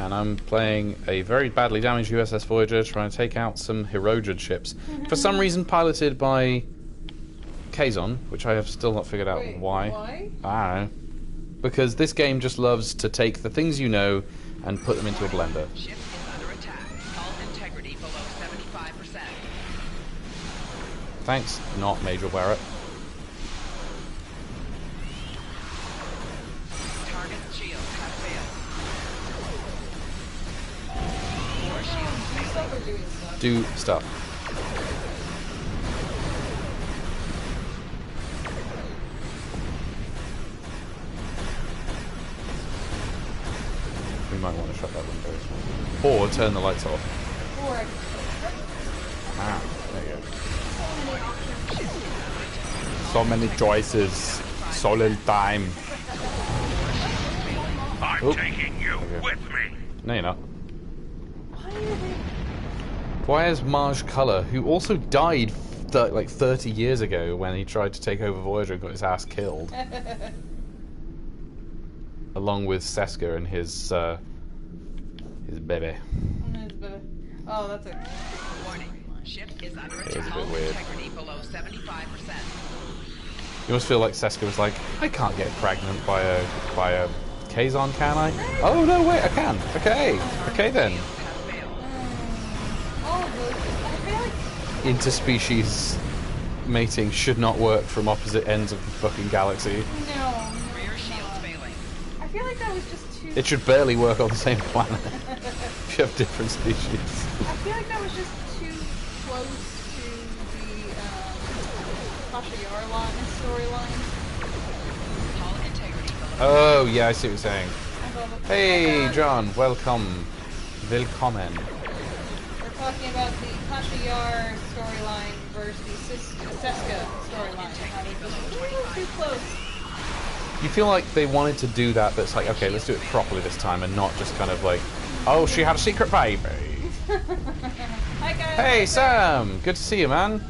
and I'm playing a very badly damaged USS Voyager trying to take out some Hirogen ships. For some reason piloted by Kazon, which I have still not figured out why. I don't know. Because this game just loves to take the things you know and put them into a blender. Ship is under attack. Hull integrity below 75%. Thanks, not Major Barrett. Target shields have failed. More shields. Do stuff. We might want to shut that window. Or turn the lights off. Ah, there you go. So many choices, so little time. I'm taking you with me. No, you're not. Why is Marge Culler, who also died like 30 years ago when he tried to take over Voyager and got his ass killed, along with Seska and his baby. Oh, that's a Warning. Ship is under It is a attack. bit Hull weird. integrity below 75%. You must feel like Seska was like, I can't get pregnant by a Kazon, can I? Oh no, wait, I can. Okay then. Have failed. all of those. I feel like Interspecies mating should not work from opposite ends of the fucking galaxy. no. Rear shields failing. I feel like that was just too. It should barely work on the same planet if you have different species. I feel like that was just too close to the Tasha Yar storyline. Hull integrity below. Oh, yeah, I see what you're saying. Oh Hey, God. John, welcome. Willkommen. We're talking about the Tasha Yar storyline versus the Seska storyline. How they just too close. You feel like they wanted to do that, but it's like, okay, let's do it properly this time and not just kind of like, oh, she had a secret baby. Hi guys. Hey, Sam. Good to see you, man.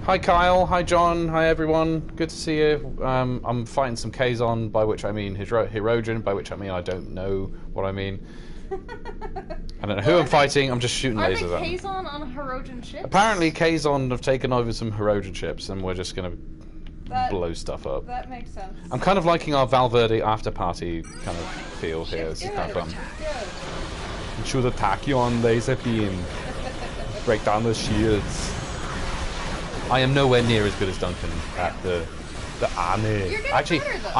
Hi, Kyle. Hi, John. Hi, everyone. Good to see you. I'm fighting some Kazon, by which I mean Hirogen, by which I mean I don't know what I mean. I don't know who I'm fighting. I'm just shooting Are lasers they at them. Kazon on Hirogen ships? Apparently, Kazon have taken over some Hirogen ships, and we're just going to that, blow stuff up. That makes sense. I'm kind of liking our Valverde after party kind of feel here. This is Good. kind of fun. Good. Shoot a tachyon laser beam. Break down the shields. I am nowhere near as good as Duncan at the Arne. You're getting Actually, better, though.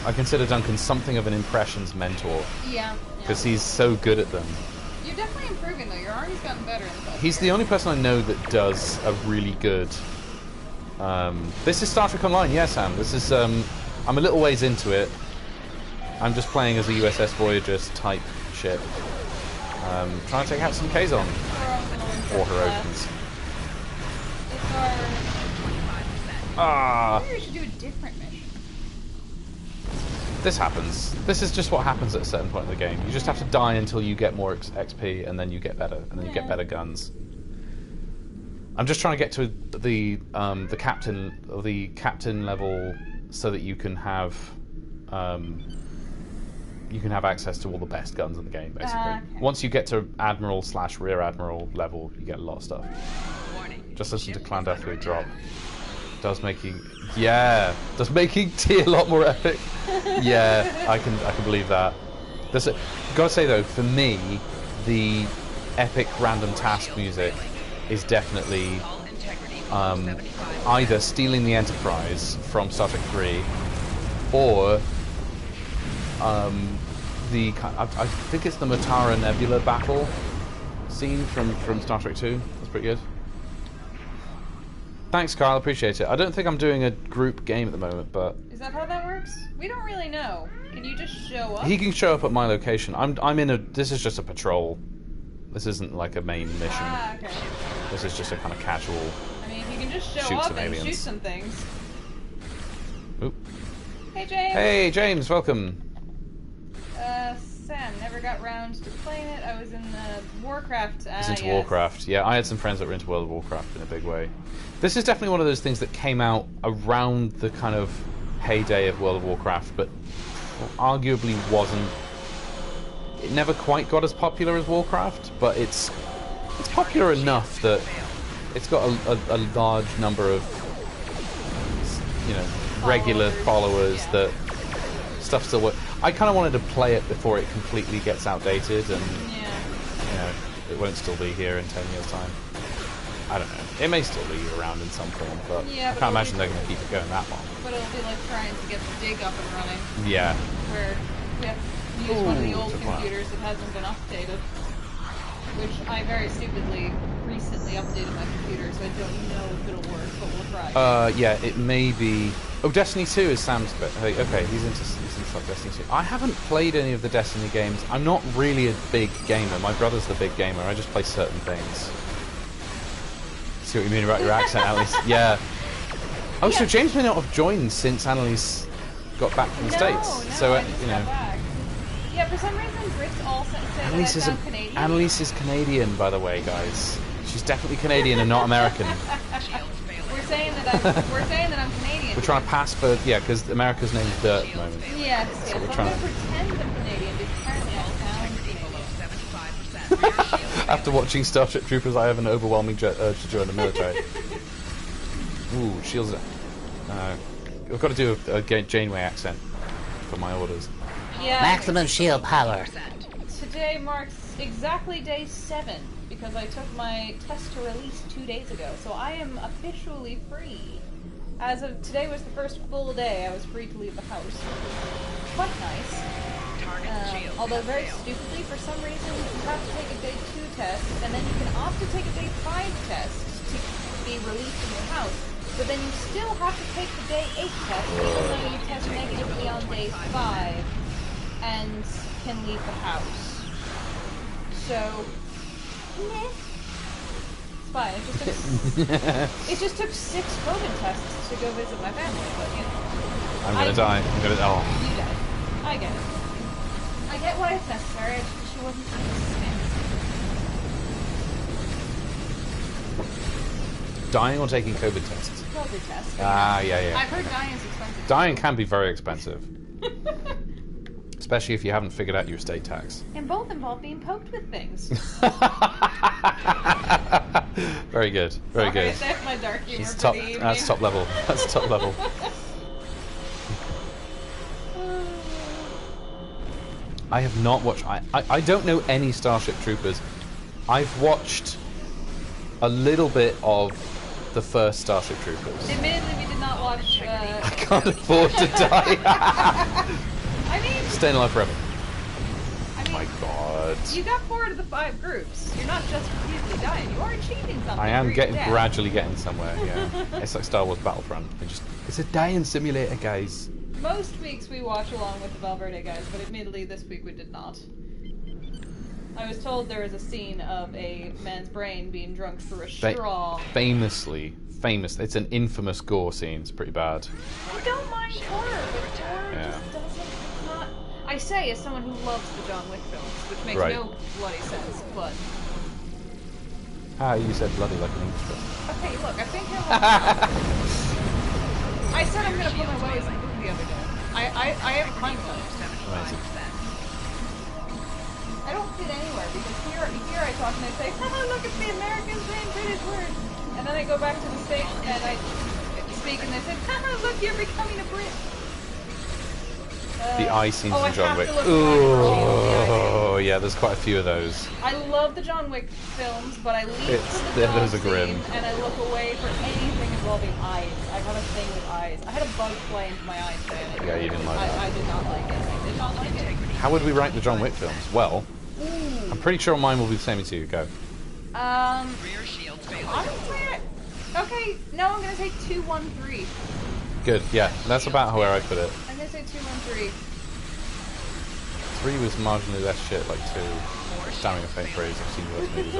I consider Duncan something of an impressions mentor Yeah. because he's so good at them. You're definitely improving though. Your army's gotten better and stuff. He's the only person I know that does a really good. This is Star Trek Online, yeah, Sam. This is I'm a little ways into it. I'm just playing as a USS Voyager type ship, trying to take out some Kazon or Hirogens. It's our. Ah. Maybe we should do a different mission. This happens. This is just what happens at a certain point in the game. You just have to die until you get more XP, and then you get better, and then you get better guns. I'm just trying to get to the captain level so that you can have access to all the best guns in the game. Basically, Okay. once you get to admiral/rear admiral level, you get a lot of stuff. Warning. Just listen to Ship is Clandestine under drop. attack. Does making T a lot more epic. Yeah, I can believe that. Gotta say though, for me, the epic random task music is definitely Hull integrity below 75%. either stealing the Enterprise from Star Trek 3 or I think it's the Matara Nebula battle scene from Star Trek 2. That's pretty good. Thanks, Kyle. Appreciate it. I don't think I'm doing a group game at the moment, but Is that how that works? We don't really know. Can you just show up? he can show up at my location. I'm in a. This is just a patrol. This isn't like a main mission. Ah, okay. This is just a kind of casual. I mean, you can just show Shoot up some and shoot aliens. some things. Oop. Hey, James. Hey, James, welcome. Sam, never got round to playing it. I was in Warcraft. He's into yes. Warcraft. Yeah, I had some friends that were into World of Warcraft in a big way. This is definitely one of those things that came out around the kind of heyday of World of Warcraft, but arguably wasn't. It never quite got as popular as Warcraft, but it's popular enough that it's got a large number of, you know, regular followers that stuff still works. I kind of wanted to play it before it completely gets outdated, and you know, it won't still be here in 10 years' time. I don't know. It may still be around in some form, but Yeah, I but can't imagine they're going to keep it going that long. But it'll be like trying to get the dig up and running, Yeah. where we have to use one of the Ooh, old took a while. computers that hasn't been updated. Which I very stupidly recently updated my computer, so I don't know if it'll work, but we'll try. Yeah, it may be. Oh, Destiny 2 is Sam's. Okay, he's into like Destiny 2. I haven't played any of the Destiny games. I'm not really a big gamer. My brother's the big gamer. I just play certain things. See what you mean about your accent, Annalise? Yeah. Oh, so Yeah. James may not have joined since Annalise got back from the States. No, So I just you got know. back. Yeah, for some reason, Brits all say that I Annalise is sound Canadian. Annalise is Canadian, by the way, guys. She's definitely Canadian and not American. We're saying that I'm Canadian. We're trying to pass for because America's named Dirt at the moment. Yes, So yes. we're I'm trying going to to- pretend I'm Canadian because apparently I sound Canadian. After watching Starship Troopers, I have an overwhelming urge to join the military. Ooh, shields. I've got to do a Janeway accent for my orders. Yeah. Maximum shield power. Today marks exactly day 7 because I took my test to release 2 days ago, so I am officially free. As of today was the first full day I was free to leave the house. Quite nice. Although very stupidly, for some reason, you have to take a day 2 test, and then you can opt to take a day 5 test to be released from your house. But then you still have to take the day 8 test, even though you test negatively on day 5, and can leave the house. So, meh. It's fine. It just took 6 COVID tests to go visit my family, but you know. I'm gonna die. I'm gonna. Oh. You died. I get it. I get why it's necessary. I just wish it wasn't so Dying or taking COVID tests? COVID test. Ah, yeah. I've heard dying is expensive. Dying can be very expensive. Especially if you haven't figured out your estate tax. And both involve being poked with things. Very good. Very Sorry, good. that's my dark humor It's for top. the evening. That's top level. That's top level. I have not watched. I don't know any Starship Troopers. I've watched a little bit of the first Starship Troopers. Admittedly, we did not watch. I can't afford to die. I mean, Staying alive forever. I mean, My God. you got 4 to the 5 groups. You're not just repeatedly dying. You are achieving something. I am through your death. gradually getting somewhere. Yeah. It's like Star Wars Battlefront. It's a dying simulator, guys. Most weeks we watch along with the Valverde guys, but admittedly this week we did not. I was told there was a scene of a man's brain being drunk through a straw. Famously, it's an infamous gore scene. It's pretty bad. I don't mind horror, but horror Yeah. just doesn't. It's not. I say as someone who loves the John Wick films, which makes Right. no bloody sense, but. Ah, you said bloody like an English person. Okay, look, I think I said I'm gonna put my woes in the other day. I have a concept. Amazing. I don't fit anywhere because here I talk and I say, haha, look, it's the Americans saying British words. And then I go back to the States and I speak and they say, haha, look, you're becoming a Brit. The eye scenes I in John have Wick. to look at my Oh, yeah, there's quite a few of those. I love the John Wick films, but I leave for the dog those are grim. scene and I look away for anything involving eyes. I have a thing with eyes. I had a bug fly into my eye today. And Yeah, you didn't like that. I did not like it. I did not like it. How would we rank the John Wick films? Well, I'm pretty sure mine will be the same as you. Go. Rear shields failure. Honestly, okay, no, I'm gonna say 2-1-3. Good. Yeah, that's about where I put it. I'm gonna say 2-1-3. 3 was marginally less shit, like 2. Damning a faint phrase. I've seen worse movies.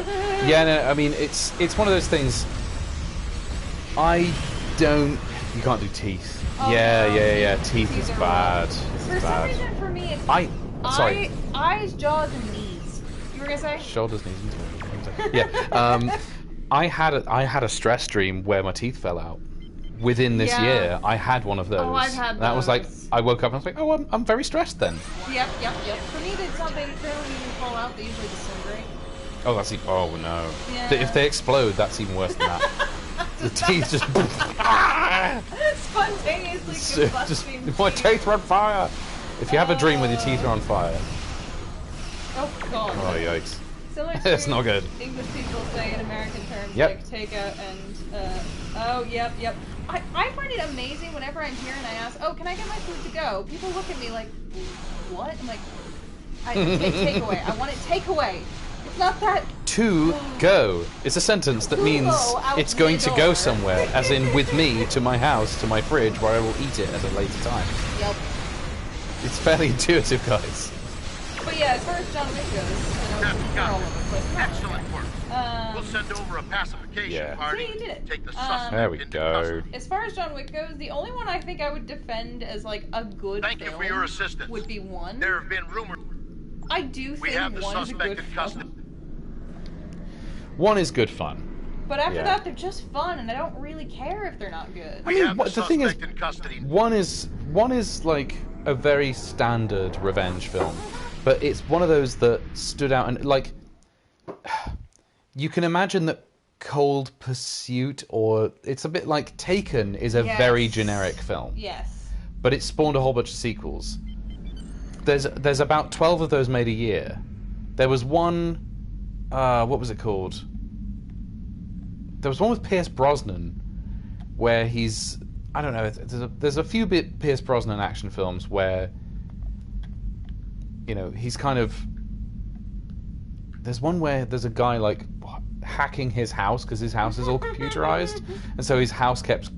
Yeah, no, I mean it's one of those things. I don't. You can't do teeth. Oh, Yeah. no. Teeth is are bad. wrong. It's For some bad. reason, for me, it's Sorry. eyes, jaws, and knees. You were gonna say? Shoulders, knees, and toes. Yeah. I had a stress dream where my teeth fell out. within this Yeah. year, I had one of those. Oh, I've had That was like, those. I woke up and I was like, oh, I'm very stressed then. Yep. For me, it's not they don't even fall out. They usually disintegrate. Oh, that's even, oh no. Yeah. If they explode, that's even worse than that. The teeth just... Spontaneously combusting. my teeth are on fire! If you have a dream with your teeth are on fire, Oh god. oh yikes. Similar to That's not good. English people say in American terms, Yep. like takeout and oh yep. I find it amazing whenever I'm here and I ask, oh, can I get my food to go? People look at me like, what? I'm like, takeaway. I want it takeaway. It's not that. To go. It's a sentence that means Go out it's going the to go door. somewhere, as in with me to my house, to my fridge, where I will eat it at a later time. Yep. It's fairly intuitive, guys. But yeah, as far as John Wick goes, we're all over the place. Excellent work. We'll send over a pacification Yeah. party. See, you did it. Take the Um, suspect There we into go. custody. As far as John Wick goes, the only one I think I would defend as like a good Thank you film for your assistance. would be one. There have been rumors. I do We think have the one is a suspect good in custody. film. One is good fun. But after Yeah. that, they're just fun, and I don't really care if they're not good. We mean, have what- the the thing is- suspect in custody. One is like a very standard revenge film, but it's one of those that stood out and like you can imagine that Cold Pursuit, or it's a bit like Taken, is a Yes. very generic film, Yes. but it spawned a whole bunch of sequels. There's about 12 of those made a year. There was one, what was it called? There was one with Pierce Brosnan, where he's, I don't know, there's a few bit Pierce Brosnan action films where, you know, he's kind of, there's one where there's a guy like hacking his house because his house is all computerized, and so his house kept.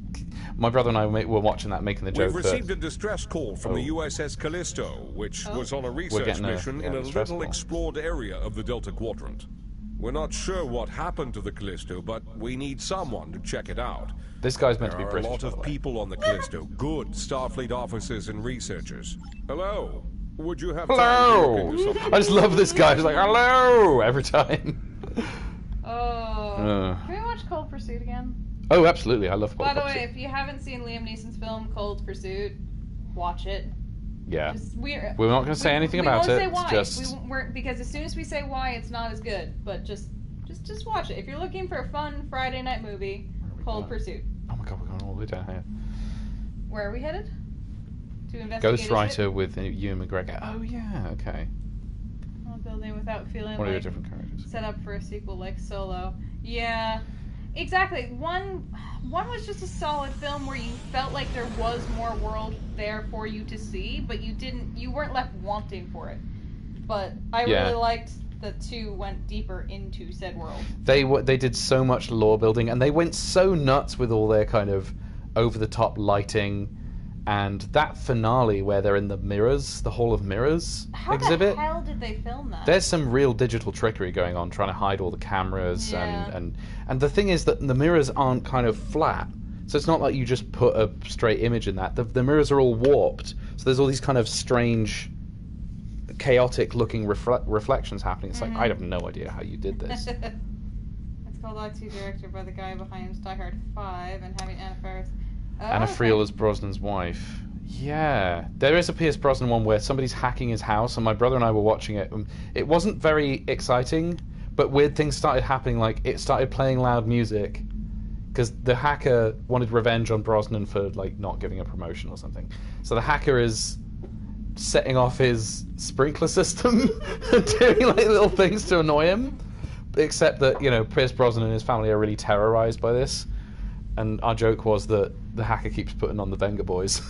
My brother and I were watching that, making the joke We've that received a distress call from the Oh. USS Callisto, which was on a research getting a- mission yeah, in a distress little call. explored area of the Delta Quadrant. We're not sure what happened to the Callisto, but we need someone to check it out. this guy's meant to There be are British. a lot by the of way. people on the Callisto, good Starfleet officers and researchers. Hello, would you have Hello! time to look into something? I just love this guy. He's like, hello! Every time. Oh. Can we watch Cold Pursuit again? Oh, absolutely. I love Cold By the way, Pursuit. if you haven't seen Liam Neeson's film Cold Pursuit, watch it. Yeah. We're not gonna say anything we about won't it, Say why. just- We're, because as soon as we say why, it's not as good. But just watch it. If you're looking for a fun Friday night movie, Cold Pursuit. Oh my god, we're going all the way down here. Where are we headed? To investigate. Ghost a Rider ship? with Ewan McGregor. Oh yeah, okay. Well, building without feeling One of your like different characters. set up for a sequel like Solo. Yeah, exactly. One was just a solid film where you felt like there was more world there for you to see, but you weren't left wanting for it. But I Yeah. really liked that 2 went deeper into said world. They did so much lore building, and they went so nuts with all their kind of over the top lighting, and that finale where they're in the mirrors, the Hall of Mirrors How exhibit. the hell did they film that? There's some real digital trickery going on, trying to hide all the cameras, Yeah. and the thing is that the mirrors aren't kind of flat, so it's not like you just put a straight image in that. The mirrors are all warped, so there's all these kind of strange, chaotic looking reflections happening. It's like, I have no idea how you did this. It's called IT Director by the guy behind Die Hard 5 and having Anna Faris. Oh, Anna okay. Friel as Brosnan's wife. Yeah, there is a Pierce Brosnan one where somebody's hacking his house, and my brother and I were watching it. It wasn't very exciting, but weird things started happening. Like it started playing loud music because the hacker wanted revenge on Brosnan for like not giving a promotion or something. So the hacker is setting off his sprinkler system and doing like little things to annoy him. Except that, you know, Pierce Brosnan and his family are really terrorized by this. And our joke was that the hacker keeps putting on the Venga Boys.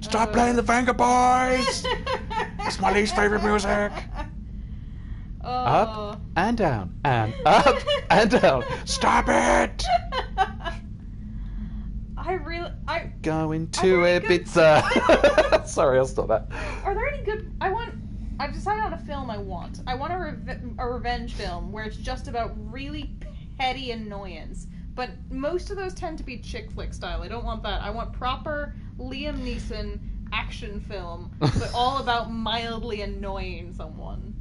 Stop playing the Venga Boys! It's my least favorite music. Oh. Up and down and up and down. Stop it! Going to Are there any good- Ibiza. Sorry, I'll stop that. Are there any good? I've decided on a film I want. I want a revenge film where it's just about really petty annoyance. But most of those tend to be chick flick style. I don't want that. I want proper Liam Neeson action film, but all about mildly annoying someone.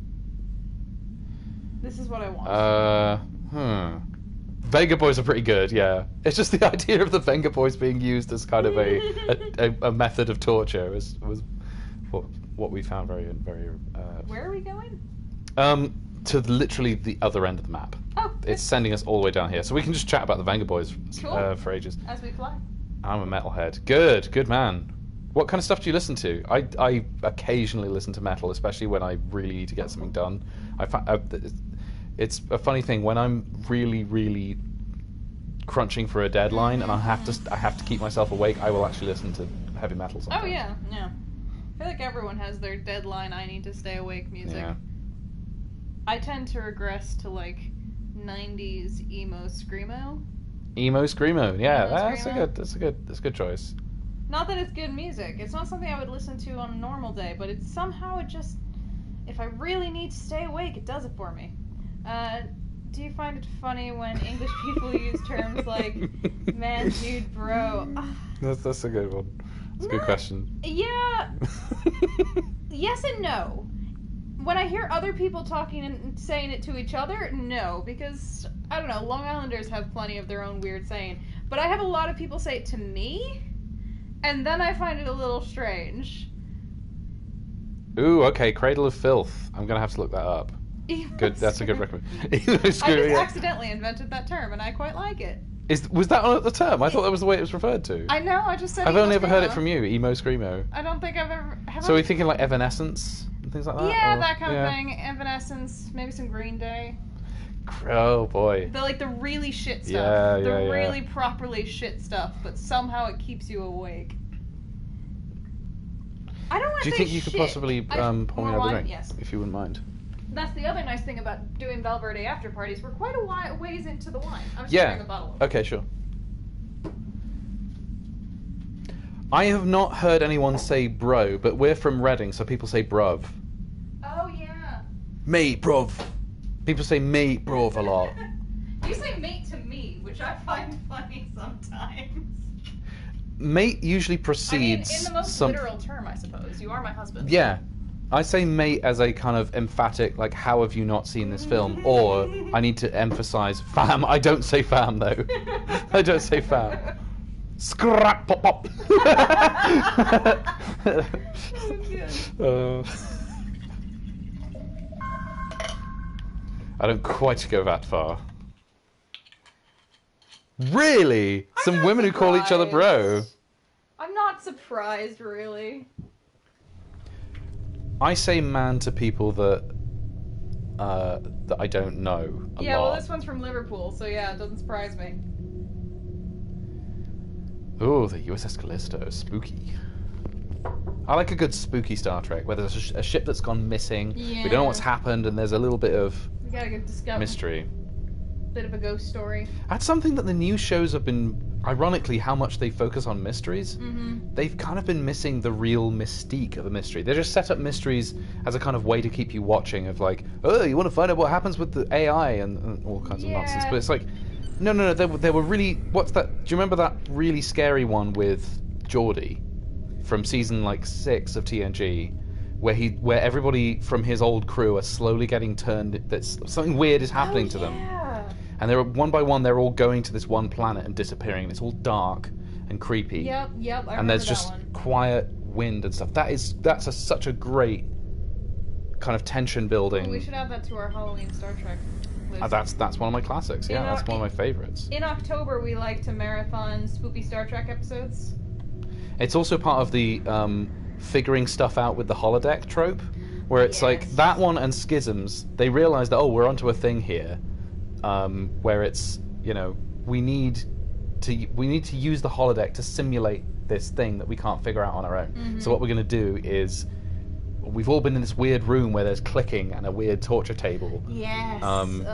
This is what I want. Venga Boys are pretty good, yeah. It's just the idea of the Venga Boys being used as kind of a method of torture was what we found very. Where are we going? To literally the other end of the map. Oh, It's sending us all the way down here, so we can just chat about the Venga Boys Cool. for ages. as we fly. I'm a metalhead. Good man. What kind of stuff do you listen to? I occasionally listen to metal, especially when I really need to get something done. It's a funny thing when I'm really crunching for a deadline and I have to keep myself awake. I will actually listen to heavy metal sometimes. Oh yeah. I feel like everyone has their deadline. I need to stay awake music. Yeah. I tend to regress to like 90s emo screamo. Emo screamo. Yeah, Emo screamo. that's a good choice. Not that it's good music. It's not something I would listen to on a normal day, but it's somehow it just, if I really need to stay awake, it does it for me. Do you find it funny when English people use terms like man, dude, bro? That's a good one. That's a good question. Yeah. Yes and no. When I hear other people talking and saying it to each other, no, because I don't know, Long Islanders have plenty of their own weird saying, but I have a lot of people say it to me, and then I find it a little strange. Ooh, okay, Cradle of Filth. I'm gonna have to look that up. Good, that's a good recommendation. I just accidentally invented that term, and I quite like it. Was that on at the term? I thought that was the way it was referred to. I know, I just said I've emo only ever heard it screamo. from you, emo screamo. I don't think I've ever... So are we thinking like Evanescence and things like that? Yeah, or- that kind yeah. of thing. Evanescence, maybe some Green Day. Oh boy. The really shit stuff. Yeah, the yeah, yeah. really properly shit stuff, but somehow it keeps you awake. I don't want Do to you say think you could shit. possibly pour me more another wine? drink? Yes. If you wouldn't mind. That's the other nice thing about doing Valverde after parties. We're quite a ways into the wine. I'm just Yeah. pouring a bottle of it. Okay, sure. I have not heard anyone say bro, but we're from Reading, so people say bruv. Oh, yeah. Mate, bruv. People say mate, bruv a lot. You say mate to me, which I find funny sometimes. Mate usually I mean, precedes in the most some. literal term, I suppose. You are my husband. Yeah. I say mate as a kind of emphatic, like, how have you not seen this film? Or I need to emphasize fam. I don't say fam, though. I don't say fam. Scrap pop pop. I don't quite go that far. Really? Some not women who call each other bro. surprised. I'm not surprised, really. I say man to people that I don't know a Yeah, lot. well, this one's from Liverpool, so yeah, it doesn't surprise me. Oh, the USS Callisto, spooky. I like a good spooky Star Trek, where there's a ship that's gone missing, we don't know what's Yeah. happened, and there's a little bit of We gotta get discovered. mystery. Bit of a ghost story. That's something that the new shows have been, ironically, how much they focus on mysteries. Mm-hmm. They've kind of been missing the real mystique of a mystery. They just set up mysteries as a kind of way to keep you watching, of like, oh, you want to find out what happens with the AI and all kinds of nonsense. But it's like, no, they were really, what's that, do you remember that really scary one with Geordie from season like 6 of TNG, where everybody from his old crew are slowly getting turned, that's something weird is happening to them. Yeah. And they're one by one, they're all going to this one planet and disappearing. And it's all dark and creepy. Yep, I remember And there's that just one. quiet wind and stuff. That's such a great kind of tension building. We should add that to our Halloween Star Trek list. That's one of my classics. Yeah, You know, that's one of my favorites. In October, we like to marathon spooky Star Trek episodes. It's also part of the figuring stuff out with the holodeck trope, where it's like Yes. that one and Schisms. They realize that we're onto a thing here, where it's we need to use the holodeck to simulate this thing that we can't figure out on our own. Mm-hmm. So what we're going to do is we've all been in this weird room where there's clicking and a weird torture table. Yes. Um,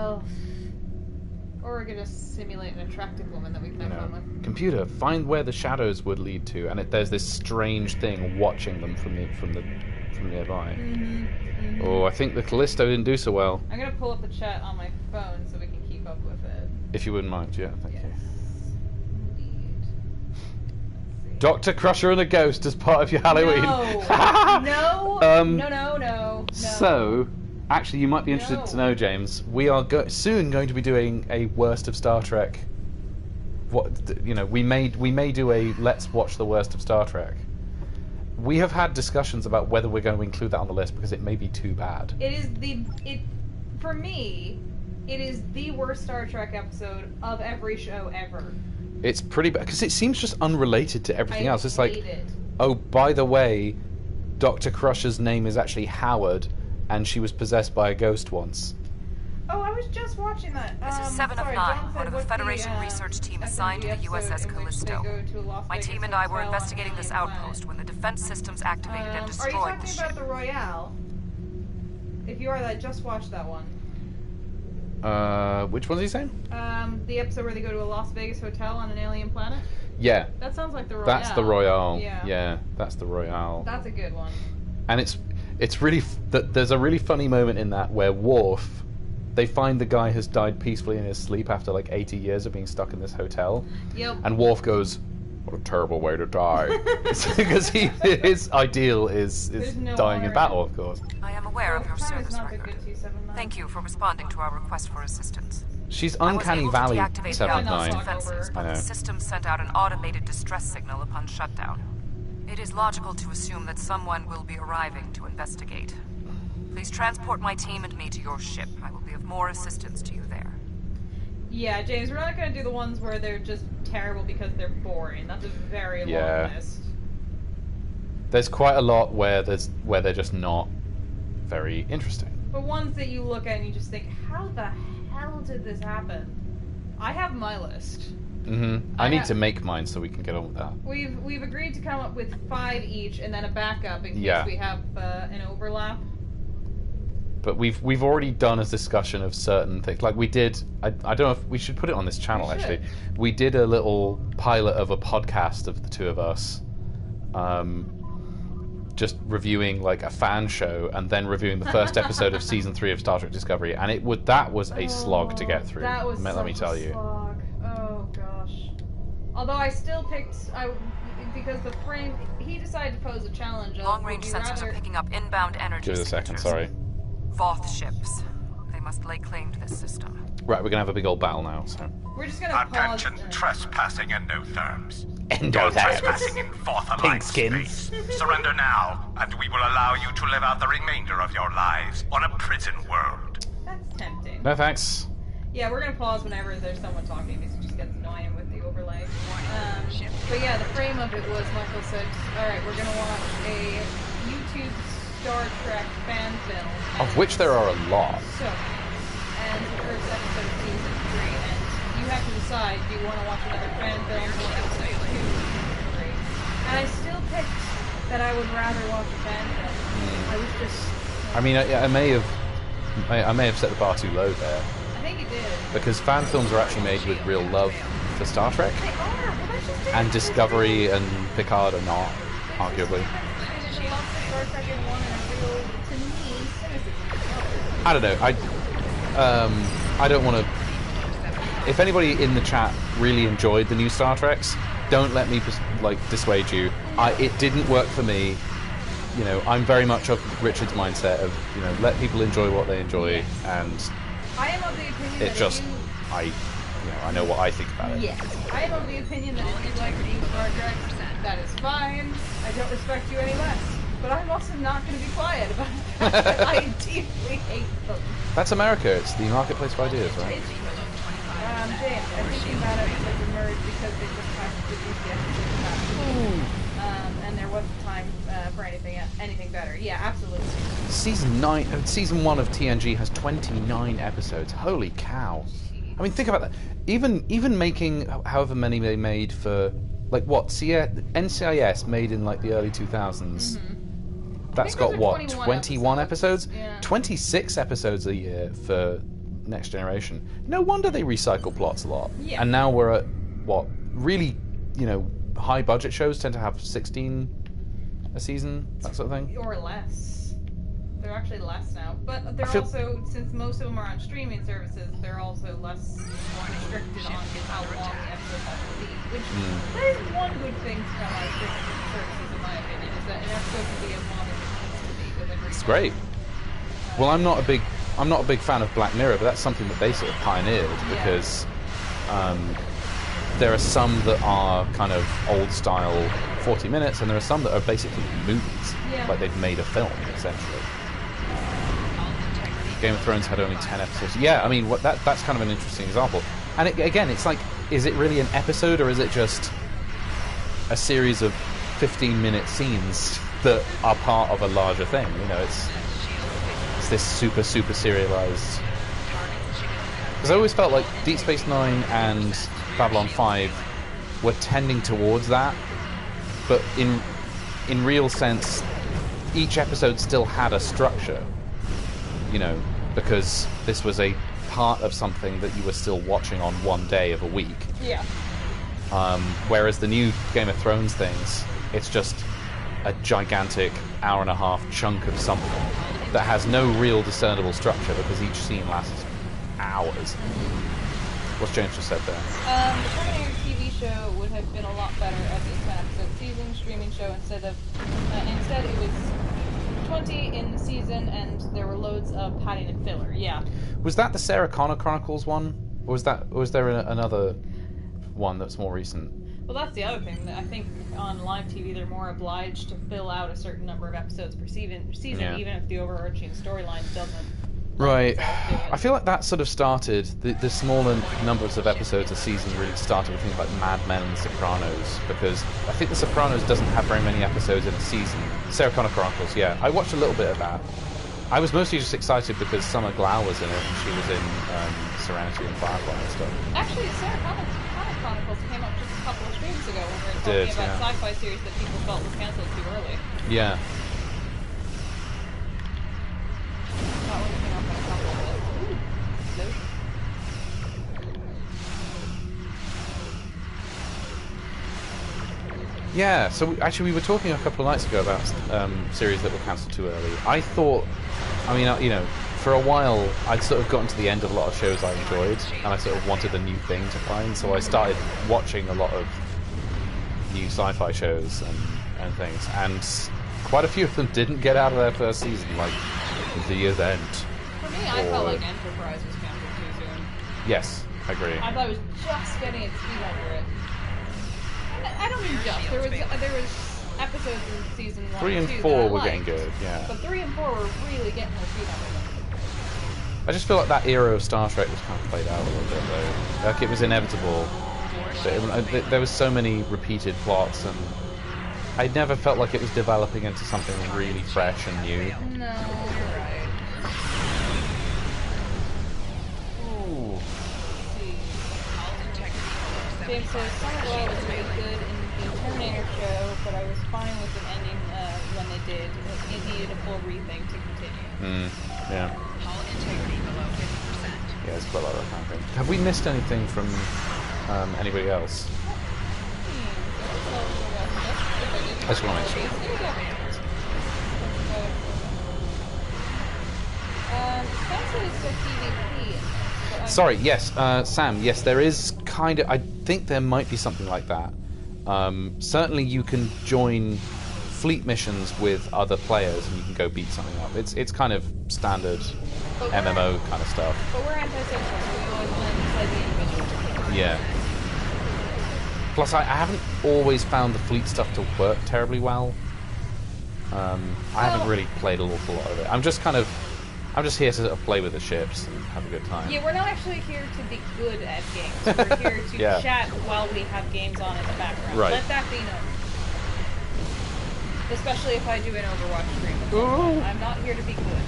Or we're gonna simulate an attractive woman that we can have fun with. Computer, find where the shadows would lead to, and there's this strange thing watching them from nearby. Mm-hmm. Oh, I think the Callisto didn't do so well. I'm gonna pull up the chat on my phone so we can keep up with it. If you wouldn't mind, yeah, thank Yes. you. Indeed. Let's see. Dr. Crusher and a ghost as part of your Halloween. No. No. Um, No. So, Actually, you might be interested to know, James. We are soon going to be doing a worst of Star Trek. We may do a let's watch the worst of Star Trek. We have had discussions about whether we're going to include that on the list because it may be too bad. For me, it is the worst Star Trek episode of every show ever. It's pretty bad because it seems just unrelated to everything else. It's hate it. Oh, by the way, Dr. Crusher's name is actually Howard, and she was possessed by a ghost once. Oh, I was just watching that. This is 7 of 9, one of the Federation research team assigned to the USS Callisto. My team and I were investigating this outpost when the defense systems activated and destroyed the ship. Are you talking ship. about the Royale? If you are, just watch that one. Which one's he saying? The episode where they go to a Las Vegas hotel on an alien planet. Yeah. That sounds like the Royale. That's the Royale. Yeah, that's the Royale. That's a good one. And it's really there's a really funny moment in that where Worf, they find the guy has died peacefully in his sleep after like 80 years of being stuck in this hotel. Yep. And Worf goes, "What a terrible way to die," because his ideal is dying in battle, of course. I am aware of your service record. Thank you for responding to our request for assistance. She's Uncanny Valley I was able to deactivate 7-9. defenses, but the system sent out an automated distress signal upon shutdown. It is logical to assume that someone will be arriving to investigate. Please transport my team and me to your ship. I will be of more assistance to you there. Yeah, James, we're not going to do the ones where they're just terrible because they're boring. That's a very long list. There's quite a lot where they're just not very interesting. But ones that you look at and you just think, how the hell did this happen? I have my list. I need to make mine so we can get on with that. We've agreed to come up with 5 each and then a backup in case we have an overlap. But we've already done a discussion of certain things. Like we did, I don't know if we should put it on this channel actually. We did a little pilot of a podcast of the two of us. Just reviewing like a fan show and then reviewing the first episode of season 3 of Star Trek Discovery, and that was a slog to get through. That was let me tell you. Slog. Oh gosh. Although I still picked because the frame he decided to pose a challenge. Long-range sensors are picking up inbound energy. Give it a second, sorry. Voth ships. They must lay claim to this system. Right, we're gonna have a big old battle now. So we're just gonna pause. Attention, trespassing endotherms. Endotherms. Trespassing in Voth Alliance space. Surrender now, and we will allow you to live out the remainder of your lives on a prison world. That's tempting. No thanks. Yeah, we're gonna pause whenever there's someone talking because it just gets annoying with the overlay. But yeah, the frame of it was Michael said, "All right, we're gonna watch a YouTube Star Trek fan film, Of which there are a lot. So, and the first episode of season 3, and you have to decide: do you want to watch another fan film or episode 2 of season 3? And I still picked that I would rather watch a fan film. I was just. I mean, I may have set the bar too low there. I think you did. Because fan films are actually made with real love for Star Trek. They are. Well, that's just And Discovery and Picard are not, arguably. There's a love for Star Trek in one and a real, to me, cynicism. I don't know. I don't want to. If anybody in the chat really enjoyed the new Star Treks, don't let me dissuade you. It didn't work for me. You know, I'm very much of Richard's mindset of let people enjoy what they enjoy, and I am of the opinion it that just I know what I think about it. Yes, I am of the opinion that if you like reading Star Trek, that is fine. I don't respect you any less. But I'm also not going to be quiet about it. I deeply hate them. That's America. It's the marketplace of ideas, right? James, I think that episodes emerged because they just had to produce the episodes fast. And there wasn't time for anything better. Yeah, absolutely. Season 1 of TNG has 29 episodes. Holy cow! I mean, think about that. Even making however many they made for NCIS made in the early 2000s. That's got 21 episodes? Yeah. 26 episodes a year for Next Generation. No wonder they recycle plots a lot. Yeah. And now we're at really, high budget shows tend to have 16 a season, that sort of thing. Or less. They're actually less now. But they're also, since most of them are on streaming services, they're also less restricted on how long the episodes have to be. Which that is one good thing about my streaming services, in my opinion, is that an episode can be as long as it needs to be within reason. It's great. Well, I'm not a big fan of Black Mirror, but that's something that they sort of pioneered because there are some that are kind of old style 40 minutes, and there are some that are basically movies, like they've made a film essentially. Game of Thrones had only 10 episodes. Yeah, I mean, that's kind of an interesting example. And again, it's like, is it really an episode, or is it just a series of 15-minute scenes that are part of a larger thing? You know, it's this super serialized. Because I always felt like Deep Space Nine and Babylon 5 were tending towards that, but in real sense, each episode still had a structure. You know, because this was a part of something that you were still watching on one day of a week. Yeah. Whereas the new Game of Thrones things, it's just a gigantic hour-and-a-half chunk of something that has no real discernible structure because each scene lasts hours. What's James just said there? The Terminator TV show would have been a lot better as a 10-episode season streaming show instead it was 20 in the season, and there were loads of padding and filler. Yeah. Was that the Sarah Connor Chronicles one, or was there another one that's more recent? Well, that's the other thing. That I think on live TV they're more obliged to fill out a certain number of episodes per season, even if the overarching storyline doesn't. Right. I feel like that sort of started, the smaller numbers of episodes a season really started with things like Mad Men and Sopranos, because I think The Sopranos doesn't have very many episodes in a season. Sarah Connor Chronicles, yeah. I watched a little bit of that. I was mostly just excited because Summer Glau was in it, and she was in Serenity and Firefly and stuff. Actually, Sarah Connor Chronicles came up just a couple of streams ago when we were talking about sci-fi series that people felt was cancelled too early. Yeah. Not looking up in a couple of those. Yeah, so actually we were talking a couple of nights ago about series that were cancelled too early. I thought, you know, for a while I'd sort of gotten to the end of a lot of shows I enjoyed, and I sort of wanted a new thing to find, so I started watching a lot of new sci-fi shows and things, and quite a few of them didn't get out of their first season, like The Event. For me, I felt like Enterprise was cancelled too soon. Yes, I agree. I thought it was just getting its feet under it. I don't mean just. There was episodes in season 1 3 and 2 4 were getting good, yeah. But 3 and 4 were really getting their feet under them. I just feel like that era of Star Trek was kind of played out a little bit, though. Like, it was inevitable. There was so many repeated plots, and I never felt like it was developing into something really fresh and new. No, you're right. Ooh. Let's see. James says, Summer Glau was really good in the Terminator show, but I was fine with them ending when they did. It needed a full rethink to continue. Yeah. Hull integrity below 50%. Yeah, it's quite a lot of that kind of thing. Have we missed anything from anybody else? I just want to make sure. Sorry, yes, Sam, yes, there is kind of, I think there might be something like that. Certainly you can join fleet missions with other players and you can go beat something up. It's kind of standard MMO kind of stuff. But we're anti-social, so we always want to play the individual. Yeah. Plus, I haven't always found the fleet stuff to work terribly well. I haven't really played an awful lot of it. I'm just here to sort of play with the ships and have a good time. Yeah, we're not actually here to be good at games. We're here to chat while we have games on in the background. Right. Let that be known. Especially if I do an Overwatch stream. I'm not here to be good.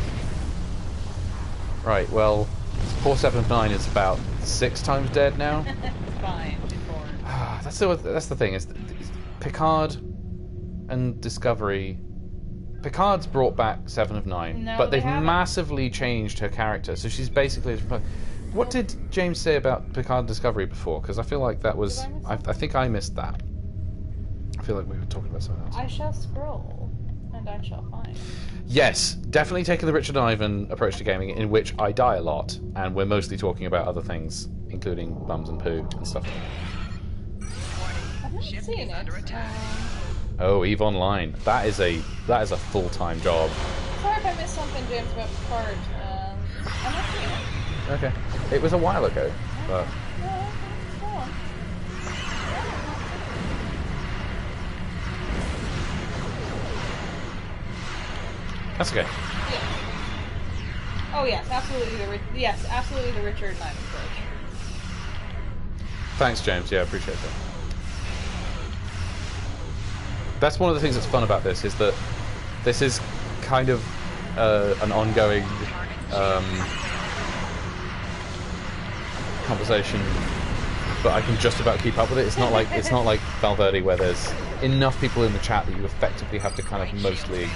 Right, well, 479 is about 6 times dead now. Fine. That's the thing, is Picard and Discovery. Picard's brought back 7 of 9, No, but they've they haven't. massively changed her character, so she's basically... What did James say about Picard and Discovery before? Because I feel like that was... I think I missed that. I feel like we were talking about something else. I shall scroll, and I shall find. Yes, definitely taking the Richard Ivan approach to gaming, in which I die a lot, and we're mostly talking about other things, including bums and poo and stuff. I've not seen it. Oh, EVE Online. That is a full-time job. So I if I missed something, James, about Picard. I'm not sure. Okay. It was a while ago, but No, go on. that's okay. Yeah. Oh yes, absolutely the Richard and Ivan approach. Thanks, James. Yeah, I appreciate that. That's one of the things that's fun about this, is that this is kind of an ongoing conversation, but I can just about keep up with it. It's not like Valverde, where there's enough people in the chat that you effectively have to kind of mostly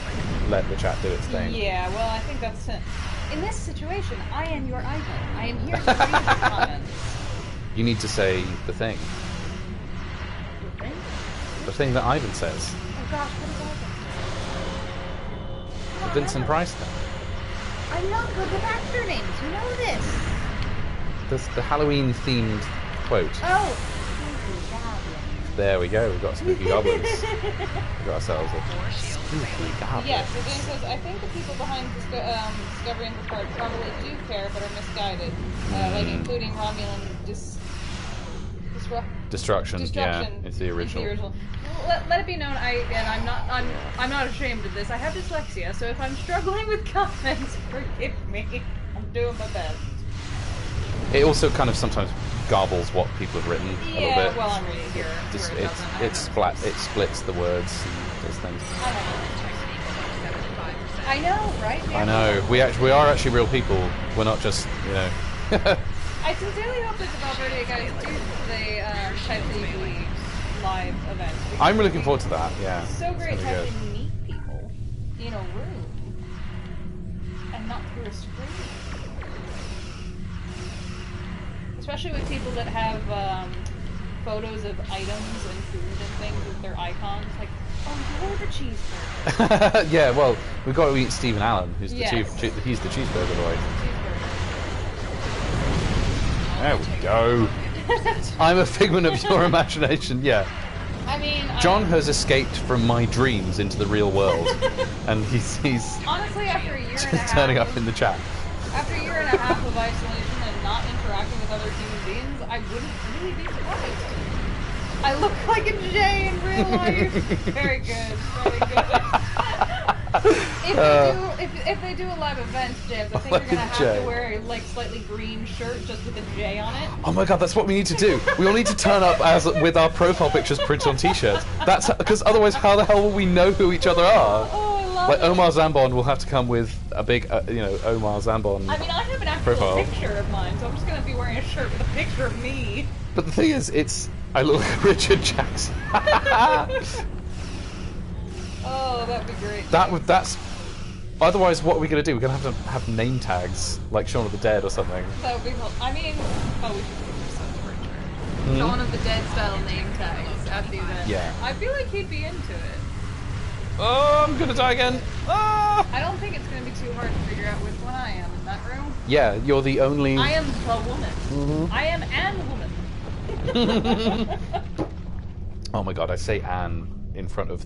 let the chat do its thing. Yeah, well, I think that's in this situation. I am your icon. I am here to read the comments. You need to say the thing. The thing? The thing that Ivan says. Oh gosh, what is Ivan? The Vincent Price thing. I'm not good with actor names. You know this. The Halloween themed quote. Oh. There we go. We've got spooky goblins. We've got ourselves a spooky goblin. Yes, so James says, I think the people behind Discovery and Picard probably do care, but are misguided, like including Romulan Destruction. Yeah, it's the original. Let it be known, I'm not ashamed of this. I have dyslexia, so if I'm struggling with comments, forgive me. I'm doing my best. It also kind of sometimes garbles what people have written a little bit. Well, I'm reading here. It splits the words and does things. I know, right? Yeah. I know. We are actually real people. We're not just, you know. I sincerely hope that the Valverde guys do the Type TV live event. I'm looking forward to that. Yeah. It's so great It's to gonna be actually meet people in a room and not through a screen. Especially with people that have photos of items and food and things with their icons. Like, oh, you're the cheeseburger. good. Yeah. Well, we've got to meet Stephen Allen, who's Yes. he's the cheeseburger boy. Cheeseburger. There we go. I'm a figment of your imagination. Yeah. I mean, John has escaped from my dreams into the real world, and he's honestly, after a year and a half, turning up in the chat. After a year and a half of isolation and not interacting with other human beings, I wouldn't really be surprised. I look like a J in real life. Very good, very good. If they do a live event, James, I think Like you're gonna a have J. to wear a slightly green shirt just with a J on it. Oh my god, that's what we need to do. We all need to turn up with our profile pictures printed on t-shirts. That's because otherwise, how the hell will we know who each other are? Oh, I love Like it. Omar Zambon will have to come with a big, Omar Zambon. I mean, I have an actual profile. picture of mine, so I'm just gonna be wearing a shirt with a picture of me. But the thing is, I look like Richard Jackson. Oh, that'd be great. That's. Otherwise, what are we going to do? We're going to have name tags, like Shaun of the Dead or something. That would be cool. I mean, we should do some Richard. Shaun of the Dead style name tags at the event. Yeah. I feel like he'd be into it. Oh, I'm going to die again. Ah! I don't think it's going to be too hard to figure out which one I am in that room. Yeah, you're the only. I am the woman. Mhm. I am an woman. Oh my god, I say Anne in front of.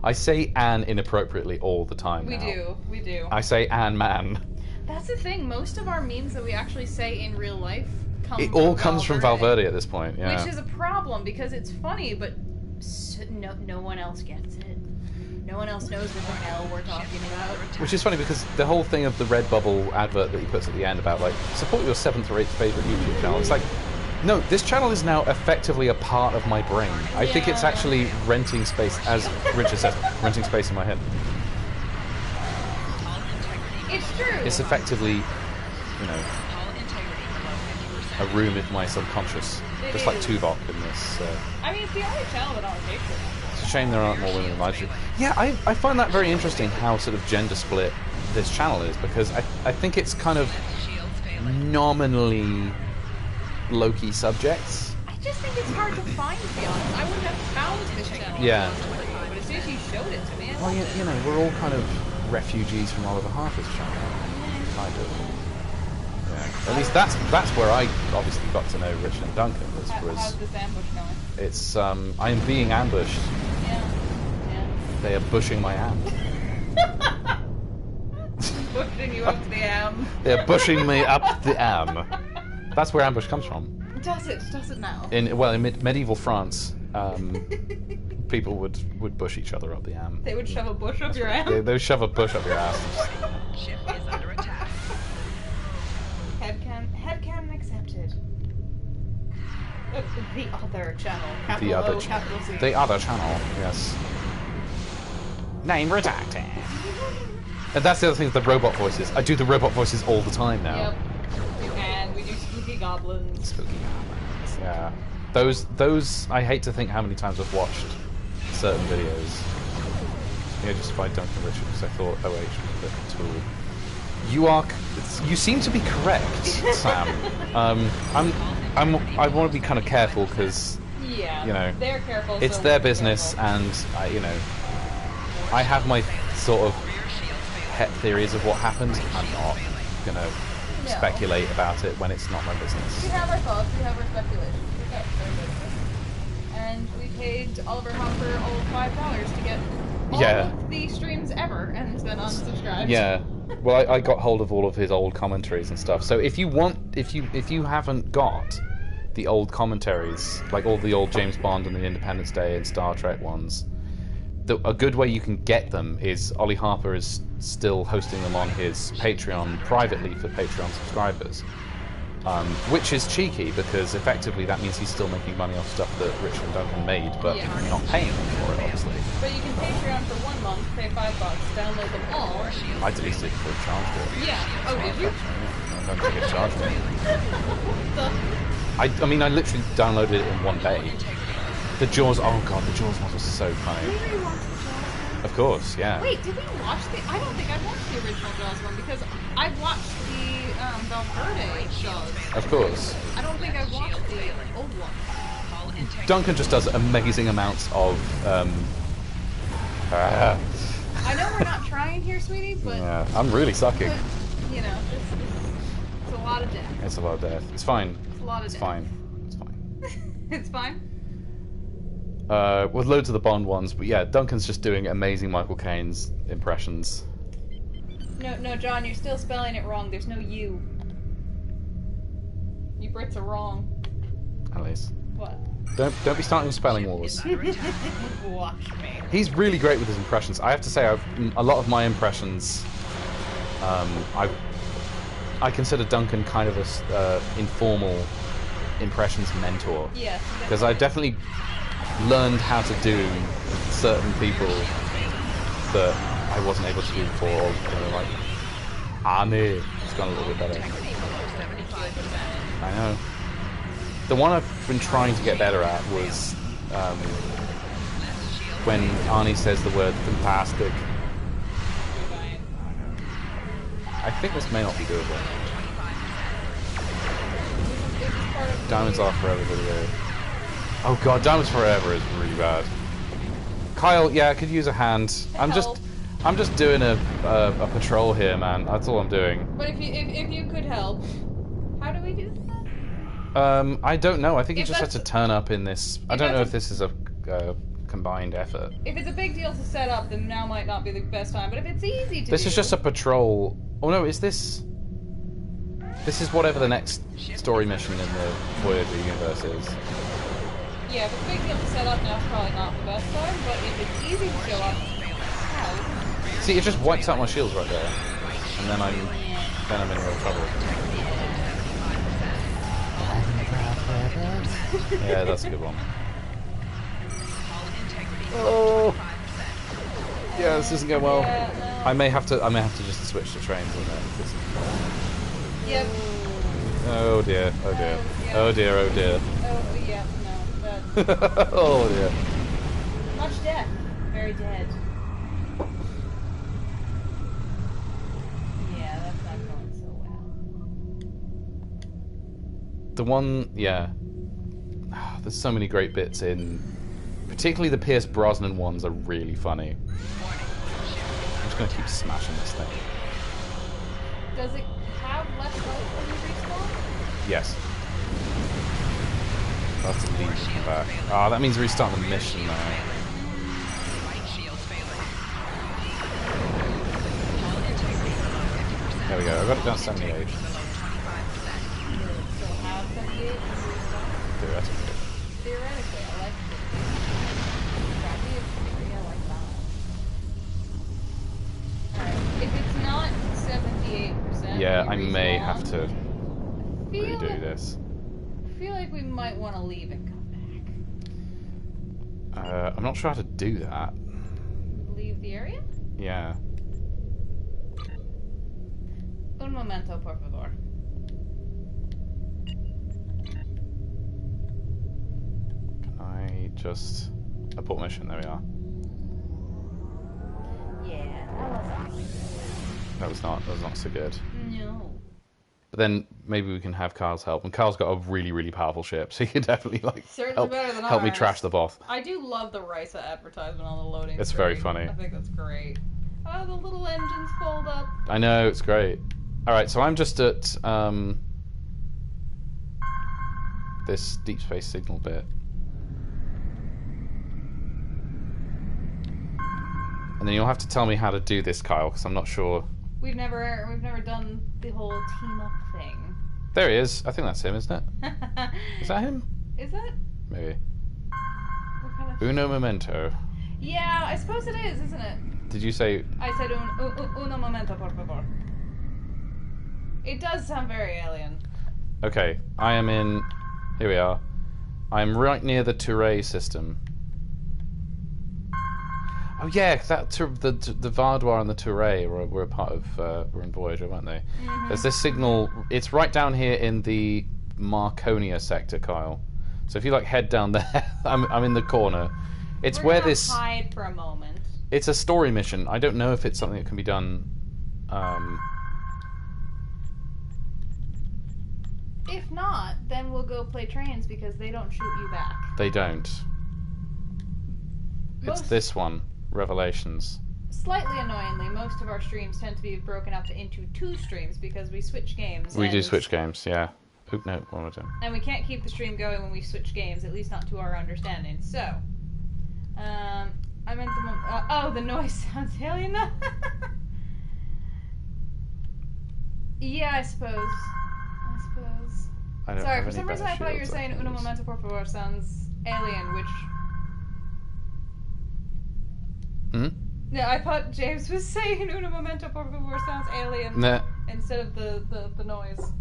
I say Anne inappropriately all the time We now. do. I say Anne man. That's the thing. Most of our memes that we actually say in real life come It all comes from Valverde at this point, yeah. Which is a problem because it's funny, but no one else gets it. No one else knows what the hell we're talking about. Which is funny because the whole thing of the Redbubble advert that he puts at the end about, like, support your 7th or 8th favourite YouTube channel. It's like, no, this channel is now effectively a part of my brain. I think it's actually renting space, as Richard says, renting space in my head. It's true. It's effectively, a room in my subconscious. It Just like is. Tuvok in this. I mean, it's the only channel that I'll pay for. It's a shame there aren't more women in live stream. Yeah, I find that very interesting how sort of gender split this channel is, because I think it's kind of nominally low-key subjects. I just think it's hard to find, to be honest. I wouldn't have found this channel. Yeah. But as soon as you showed it to me, Well, we're all kind of refugees from Oliver Harper's channel. Kind of. Yeah. At least that's where I obviously got to know Richard and Duncan. how's this ambush going? It's I am being ambushed. Yeah. They are bushing my hand. pushing you up the am. They're pushing me up the am. That's where ambush comes from. Does it now? In medieval France, people would bush each other up the am. They would shove a bush up your am? They would shove a bush up your ass. Ship is under attack. Headcanon accepted. The other channel. Capital The other O, capital C. The other channel, yes. Name redacted. And that's the other thing with the robot voices. I do the robot voices all the time now. Yep. You can. We do spooky goblins. Spooky goblins. Yeah. Those. I hate to think how many times I've watched certain videos. Yeah, just by Duncan Richard because I thought OH was a bit of a tool. You seem to be correct, Sam. I want to be kind of careful because Yeah. you know, they're careful. it's so their we're business, careful. and you know, I have my sort of pet theories of what happened. I'm not gonna No. speculate about it when it's not my business. We have our thoughts. We have our speculations. Okay, very good. And we paid Oliver Hopper all $5 to get all Yeah. of the streams ever, and then unsubscribed. Yeah. Well, I got hold of all of his old commentaries and stuff. So if you haven't got the old commentaries, like all the old James Bond and the Independence Day and Star Trek ones, a good way you can get them is Ollie Harper is still hosting them on his Patreon privately for Patreon subscribers, which is cheeky because effectively that means he's still making money off stuff that Richard and Duncan made, but Yeah. not paying them for it, obviously. But you can Patreon for 1 month, pay $5, download them all. I deleted it before it charged it. Yeah. Oh, did you? I don't think it charged me. The- I mean, I literally downloaded it in one day. The Jaws, oh god, the Jaws one was so funny. Did we watch the Jaws one? Of course, yeah. Wait, did we watch the? I don't think I watched the original Jaws one because I watched the Valverde shows. Of course. I don't think I watched the old one. Duncan just does amazing amounts of, I know we're not trying here, sweetie, but, yeah, I'm really sucking. but you know, it's a lot of death. It's a lot of death. It's fine. It's a lot of It's death. fine. It's fine. It's fine. With loads of the Bond ones, but yeah, Duncan's just doing amazing Michael Caine's impressions. No, John, you're still spelling it wrong. There's no U. You Brits are wrong. At least. What? Don't be starting spelling wars. Watch me. He's really great with his impressions. I have to say, a lot of my impressions, I consider Duncan kind of a informal impressions mentor. Yes. Because I definitely learned how to do certain people that I wasn't able to do before. You know, like Arnie, it's gone a little bit better. I know. The one I've been trying to get better at was when Arnie says the word fantastic. I think this may not be doable. Diamonds Are Forever video. Oh god, Diamonds Forever is really bad. Kyle, yeah, I could use a hand. I'm just doing a patrol here, man. That's all I'm doing. But if you could help, how do we do that? I don't know. I think you If just have to that's- turn up in this. I if don't know that's if this is a combined effort. If it's a big deal to set up, then now might not be the best time. But if it's easy to This do, is just a patrol. Oh no, is this? This is whatever the next story mission in the Voyager universe is. Yeah, if it's a big deal to set up, now it's probably not the best time. But if it's easy to show up, how? See, it just wipes out my shields right there, and then I'm in real trouble. Yeah, that's a good one. Oh, yeah, this isn't going well. Yeah, no. I may have to just switch to trains on that. Yep. Oh dear, oh dear, yeah. oh dear, oh dear. Oh, yeah, no. That, Oh dear. much death. Very dead. Yeah, that's not going so well. The one, yeah. There's so many great bits in. Particularly the Pierce Brosnan ones are really funny. I'm just gonna keep smashing this thing. Does it have less health when you respawn? Yes. I'll have to leave and come back. Ah, that means restart the mission now. There we go. I got it down to 78. Below 25%. So have 78 and Theoretically. theoretically, I like it. Gravity of theory, I like that. Alright, if it's not 78%, Yeah, we I may respawn, have to feel redo this. I feel like we might want to leave and come back. I'm not sure how to do that. Leave the area? Yeah. Un momento, por favor. Can I just abort mission? There we are. Yeah, that was That was not so good. no. But then maybe we can have Carl's help. And Carl's got a really, really powerful ship, so he can definitely like Certainly better than help me ours. trash the boss. I do love the Risa advertisement on the loading It's screen. very funny. I think that's great. Oh, the little engines fold up. I know, it's great. Alright, so I'm just at this deep space signal bit. And then you'll have to tell me how to do this, Kyle, because I'm not sure. We've never done the whole team up thing. There he is. I think that's him, isn't it? Is that him? Is that? Maybe. What kind of... Uno momento. Yeah, I suppose it is, isn't it? Did you say... I said uno momento, por favor. It does sound very alien. Okay, I am in... Here we are. I'm right near the Touré system. Oh yeah, that the Vardoir and the Touré were a part of were in Voyager, weren't they? Mm-hmm. There's this signal. It's right down here in the Marconia sector, Kyle. So if you like head down there, I'm in the corner. It's We're where gonna this. hide for a moment. It's a story mission. I don't know if it's something that can be done. If not, then we'll go play trains because they don't shoot you back. They don't. It's Most- this one, Revelations. Slightly annoyingly, most of our streams tend to be broken up into 2 streams because we switch games. We do and- switch games, yeah. Oop, no, one more time. And we can't keep the stream going when we switch games, at least not to our understanding. So, I meant the oh, the noise sounds alien. Yeah, I suppose. I don't Sorry, have for any some reason better I thought you were shields I saying can uno use. momento por favor sounds alien, which... Hmm? No, I thought James was saying uno momento por favor sounds alien Nah. instead of the noise.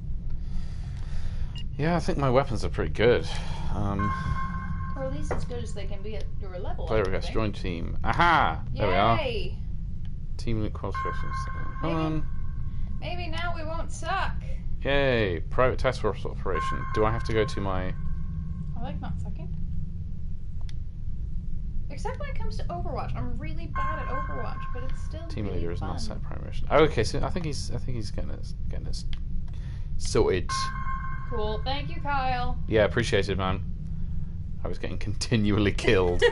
Yeah, I think my weapons are pretty good. Or at least as good as they can be at your level. Player I would request, think. join team. Aha! There we are. Yay! Team link qualifications. Come Maybe. on. Maybe now we won't suck. Yay! Private task force operation. Do I have to go to my... I like not sucking. Except when it comes to Overwatch. I'm really bad at Overwatch, but it's still Team really leader is fun. not set primary mission. Oh, okay, so I think he's getting it sorted. Cool. Thank you, Kyle. Yeah, appreciate it, man. I was getting continually killed.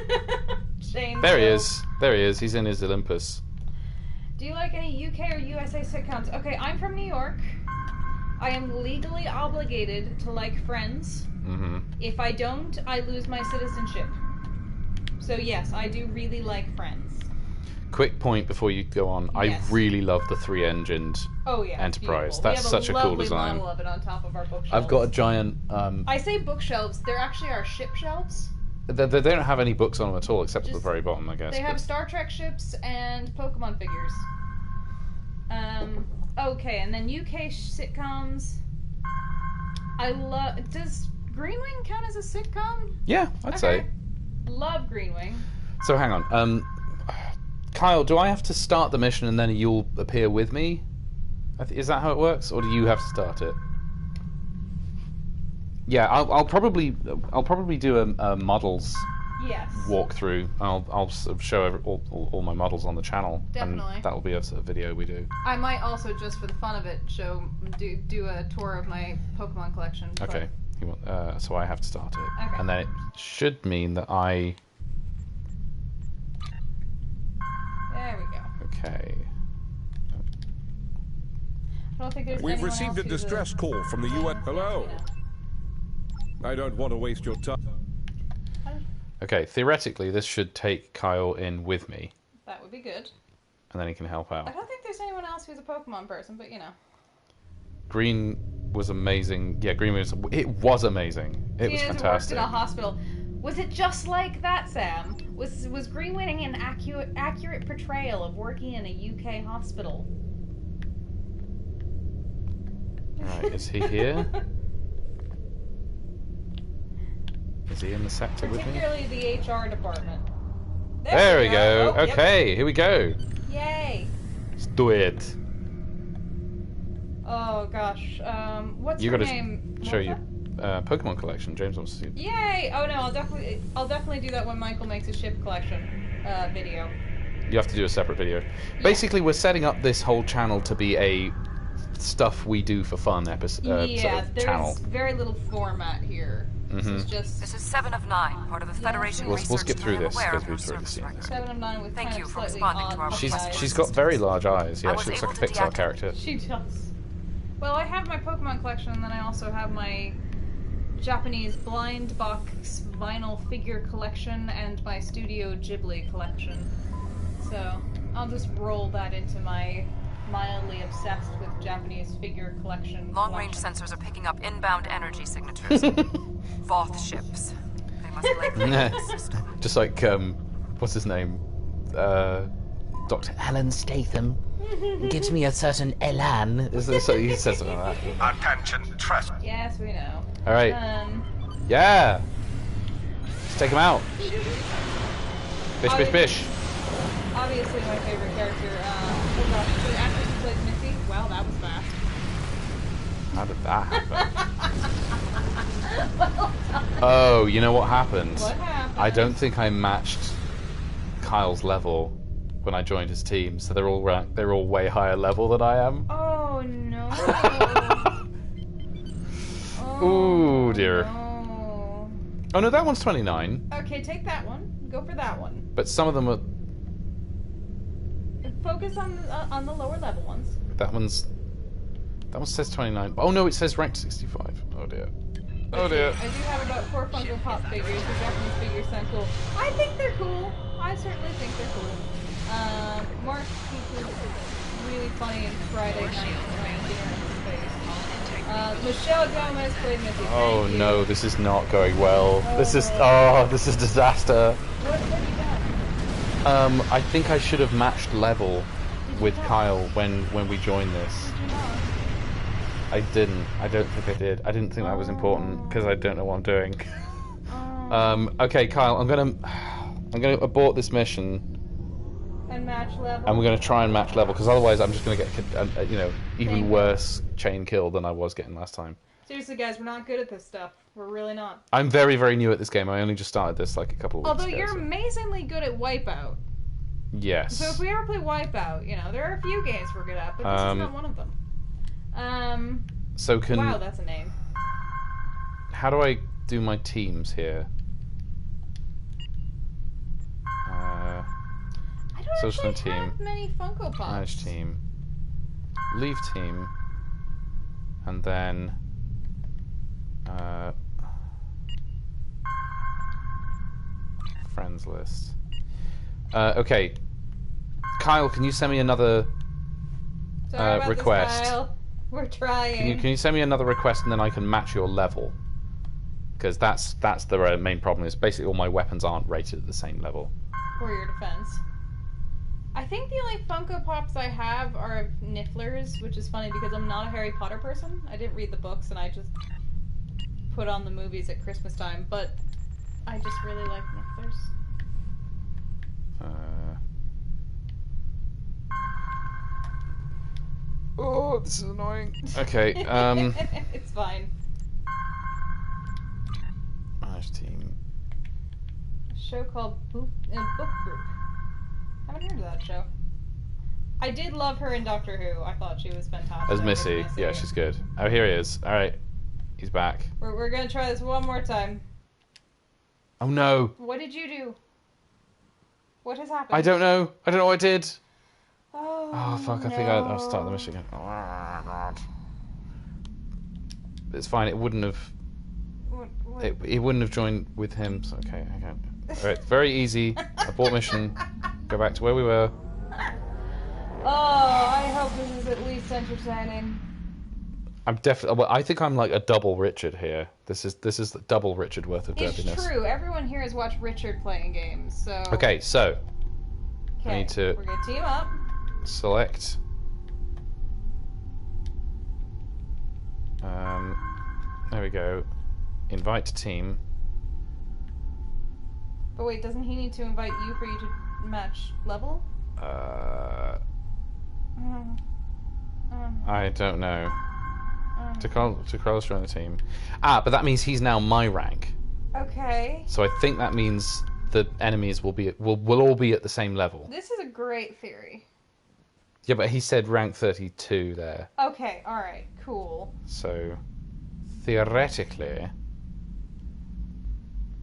Shane. There he is. There he is. He's in his Olympus. Do you like any UK or USA sitcoms? Okay, I'm from New York. I am legally obligated to like Friends. Mm-hmm. If I don't, I lose my citizenship. So yes, I do really like Friends. Quick point before you go on. Yes. I really love the 3-engined Oh yeah, it's Enterprise. beautiful. That's we have such a cool lovely design. model of it on top of our bookshelves. I've got a giant... I say bookshelves. They're actually our ship shelves. They don't have any books on them at all, except at the Just- very bottom, I guess. They have but- Star Trek ships and Pokemon figures. Okay, and then UK sitcoms. I love. Does Green Wing count as a sitcom? Yeah, I'd say. Love Green Wing. So hang on. Kyle, do I have to start the mission and then you'll appear with me? Is that how it works, or do you have to start it? Yeah, I'll probably do a models Yes. walkthrough. I'll sort of show all my models on the channel. Definitely. And that'll be a sort of video we do. I might also, just for the fun of it, do a tour of my Pokemon collection. but- Okay. So I have to start it, Okay. and then it should mean that I. There we go. Okay. I don't think there's We've anyone received a else who's distress call from the UN. Hello. I don't want to waste your time. Okay. Theoretically, this should take Kyle in with me, That would be good. and then he can help I out. don't think there's anyone else who's a Pokemon person, but you know. Green was amazing. Yeah, Green was. It was amazing. It was Seeing as fantastic. worked in a hospital. Was it just like that, Sam? Was Green Wing an accurate portrayal of working in a UK hospital? Right, is he here? Is he in the sector with me? Particularly the HR department. There we go. Oh, yep. Okay, here we go. Yay. Let's do it. Oh gosh. What's You her gotta name? show you Melissa? Pokemon collection. James wants to see. Yay! Oh no, I'll definitely do that when Michael makes a ship collection video. You have to do a separate video. Basically, we're setting up this whole channel to be a stuff we do for fun episode Yeah, sort of there's channel. very little format here. This is just This is 7 of 9, part of the Federation We'll research skip through team. this Aware because of we've your already service seen record. this. 7 of 9 with Thank kind you of for slightly responding to odd our request. She's got very large eyes. I Yeah, was she looks able like a to Pixar deactivate- character. She does. Well, I have my Pokemon collection, and then I also have my Japanese blind box vinyl figure collection and my Studio Ghibli collection. So I'll just roll that into my mildly obsessed with Japanese figure collection. Long-range collection. sensors are picking up inbound energy signatures. Voth ships. They must likely be in the system. Just like what's his name? Dr. Alan Statham gives me a certain elan. Is there, so he says something like that. Attention, Trust. Yes, we know. All right. Yeah. Let's take him out. Bish, bish, bish. Obviously, my favorite character. Oh gosh, the actress who plays Missy. Wow, that was fast. How did that happen? Oh, you know what happened? What happened? I don't think I matched Kyle's level when I joined his team, so they're all way higher level than I am. Oh no. Ooh, dear. No. Oh no, that one's 29, Okay, take that one. Go for that one. but some of them are. Focus on the lower level ones. That one says 29. Oh no, it says ranked 65. Oh dear. Oh dear. I do have about 4 Funko Pop figures. The Japanese figures sound cool. I think they're cool. I certainly think they're cool. Mark Keith is really funny in Friday Night Dinner in Space. Michelle Gomez played Missy. Oh Thank you. no, this is not going well. This is disaster. What have you done? I think I should have matched level with Kyle when we joined this. Did you not? I didn't. I don't think I did. I didn't think that was important because I don't know what I'm doing. Okay, Kyle, I'm gonna abort this mission And match level. and we're gonna try and match level because otherwise I'm just gonna get even Same. worse chain kill than I was getting last time. Seriously, guys, we're not good at this stuff. We're really not. I'm very, very new at this game. I only just started this like a couple of weeks Although ago. you're so- amazingly good at Wipeout. Yes. So if we ever play Wipeout, there are a few games we're good at, but this is not one of them. So can Wow, that's a name. how do I do my teams here? I don't Social actually have team. many Funko Pops. Manage team. Leave team. And then friends list. Okay. Kyle, can you send me another Sorry about request? This, Kyle. We're trying. Can you send me another request and then I can match your level? Because that's the main problem. Is basically all my weapons aren't rated at the same level. For your defense. I think the only Funko Pops I have are of Nifflers, which is funny because I'm not a Harry Potter person. I didn't read the books and I just put on the movies at Christmas time, but I just really like Nifflers. Oh, this is annoying. Okay. It's fine. Manage team. A show called Book Group. Haven't heard of that show. I did love her in Doctor Who. I thought she was fantastic. As Missy. Yeah, she's good. Oh, here he is. All right. He's back. We're gonna try this one more time. Oh no. What did you do? What has happened? I don't know. I don't know what I did. Oh, Fuck. I think I'll start the mission again. Oh, God. It's fine. It wouldn't have. What? It wouldn't have joined with him. So, okay. All right. Very easy. Abort mission. Go back to where we were. Oh, I hope this is at least entertaining. I'm definitely. Well, I think I'm like a double Richard here. This is the double Richard worth of It's derpiness. true. Everyone here has watched Richard playing games, so. Okay, so I Okay, need to we're gonna team up. select. There we go. Invite to team. But wait, doesn't he need to invite you for you to match level? I don't know. To Carlos join the team. Ah, but that means he's now my rank. Okay. So I think that means the enemies will all be at the same level. This is a great theory. Yeah, but he said rank 32 there. Okay, alright, cool. So theoretically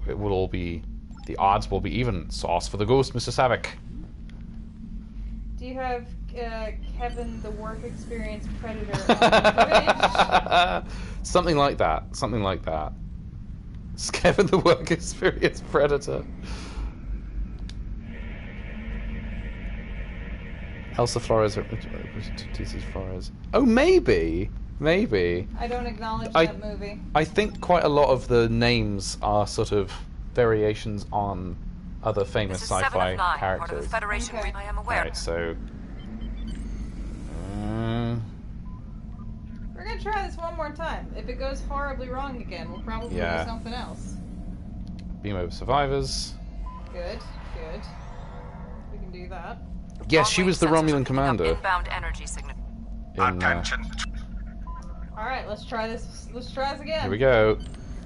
it will all be, the odds will be even. Sauce for the ghost, Mr. Savick. Do you have Kevin the work experience predator on the bridge? Something like that. Something like that. It's Kevin the work experience predator. Elsa Flores. Flores. Oh, maybe. Maybe. I don't acknowledge that movie. I think quite a lot of the names are sort of variations on other famous This is sci-fi 7 of 9, characters. part of the Federation. Okay. I am aware. Alright, so We're gonna try this one more time. If it goes horribly wrong again, we'll probably do something else. beam over survivors. Good, good. We can do that. Yes, she was the Long-range sensors Romulan are picking up commander. Inbound energy signal. Attention. Alright, let's try this. Let's try this again. Here we go.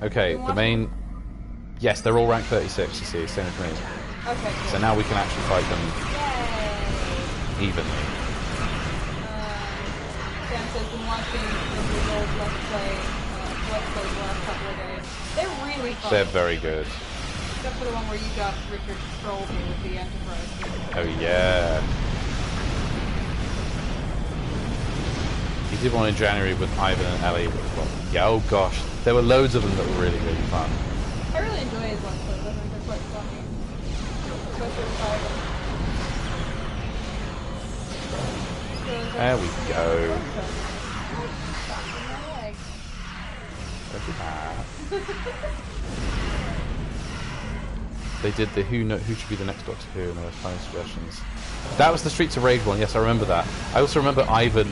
Okay, You the want- main. Yes, they're all rank 36. You see, same as me. Okay, cool. So now we can actually fight them Yay! evenly. Sam says been watching the old Let's Plays the last couple of days. They're really fun. They're very good. Except for the one where you got Richard to troll me with the Enterprise. Oh yeah. He did one in January with Ivan and Ellie. Well, yeah, oh gosh, there were loads of them that were really, really fun. I really enjoy his Let's Plays. I think they're quite funny. Especially with Ivan. There we go. They did the who should be the next Doctor Who, and there were funny suggestions. That was the Streets of Rage one. Yes, I remember that. I also remember Ivan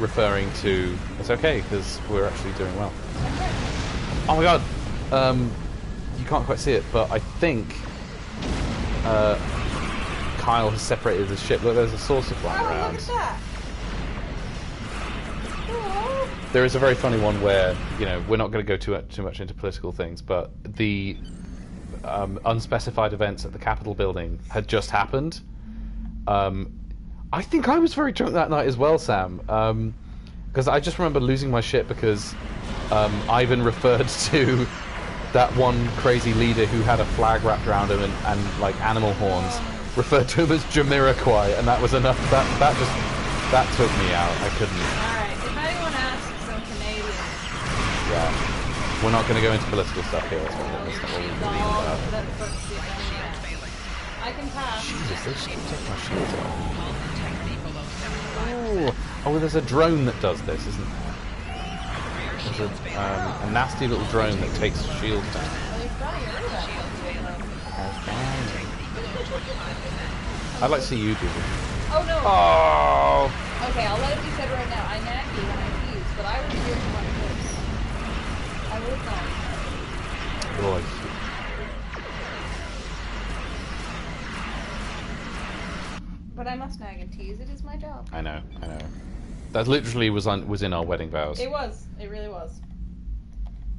referring to. It's okay because we're actually doing well. Oh my god, you can't quite see it, but I think Kyle has separated his ship. Look, there's a saucer flying around. Look at that. Cool. There is a very funny one where, you know, we're not going to go too much into political things, but the unspecified events at the Capitol building had just happened. I think I was very drunk that night as well, Sam, because I just remember losing my shit because Ivan referred to that one crazy leader who had a flag wrapped around him and like animal horns, referred to him as Jamiroquai, and that was enough. That took me out. I couldn't. Alright, if anyone asks, I'm Canadian. Yeah, we're not going to go into political stuff here. That's not what we're really about. I can pass. Jesus, they just keep taking my shields off. Oh, there's a drone that does this, isn't there? There's a nasty little drone that takes shields down. I'd like to see you do this. Oh no! Oh! Okay, I'll let it be said right now. I nag you when I tease, but I was doing one of this. I was not. Boy. But I must nag and tease. It is my job. I know. That literally was in our wedding vows. It was. It really was.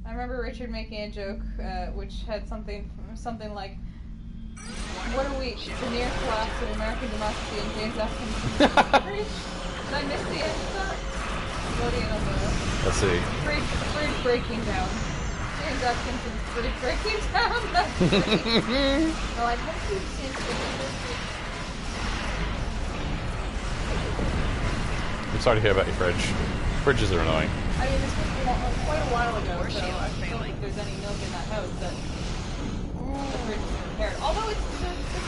I remember Richard making a joke, which had something like, "What are we? The near collapse of American democracy and James Atkinson." Did I miss the end of that? Voting on the Let's see. fridge breaking down. James Atkinson's fridge breaking down. That's great. No, I've never seen it. I'm sorry to hear about your fridge. Fridges are annoying. I mean, this was quite a while ago, so I don't think there's any milk in that house that the fridge is repaired. Although the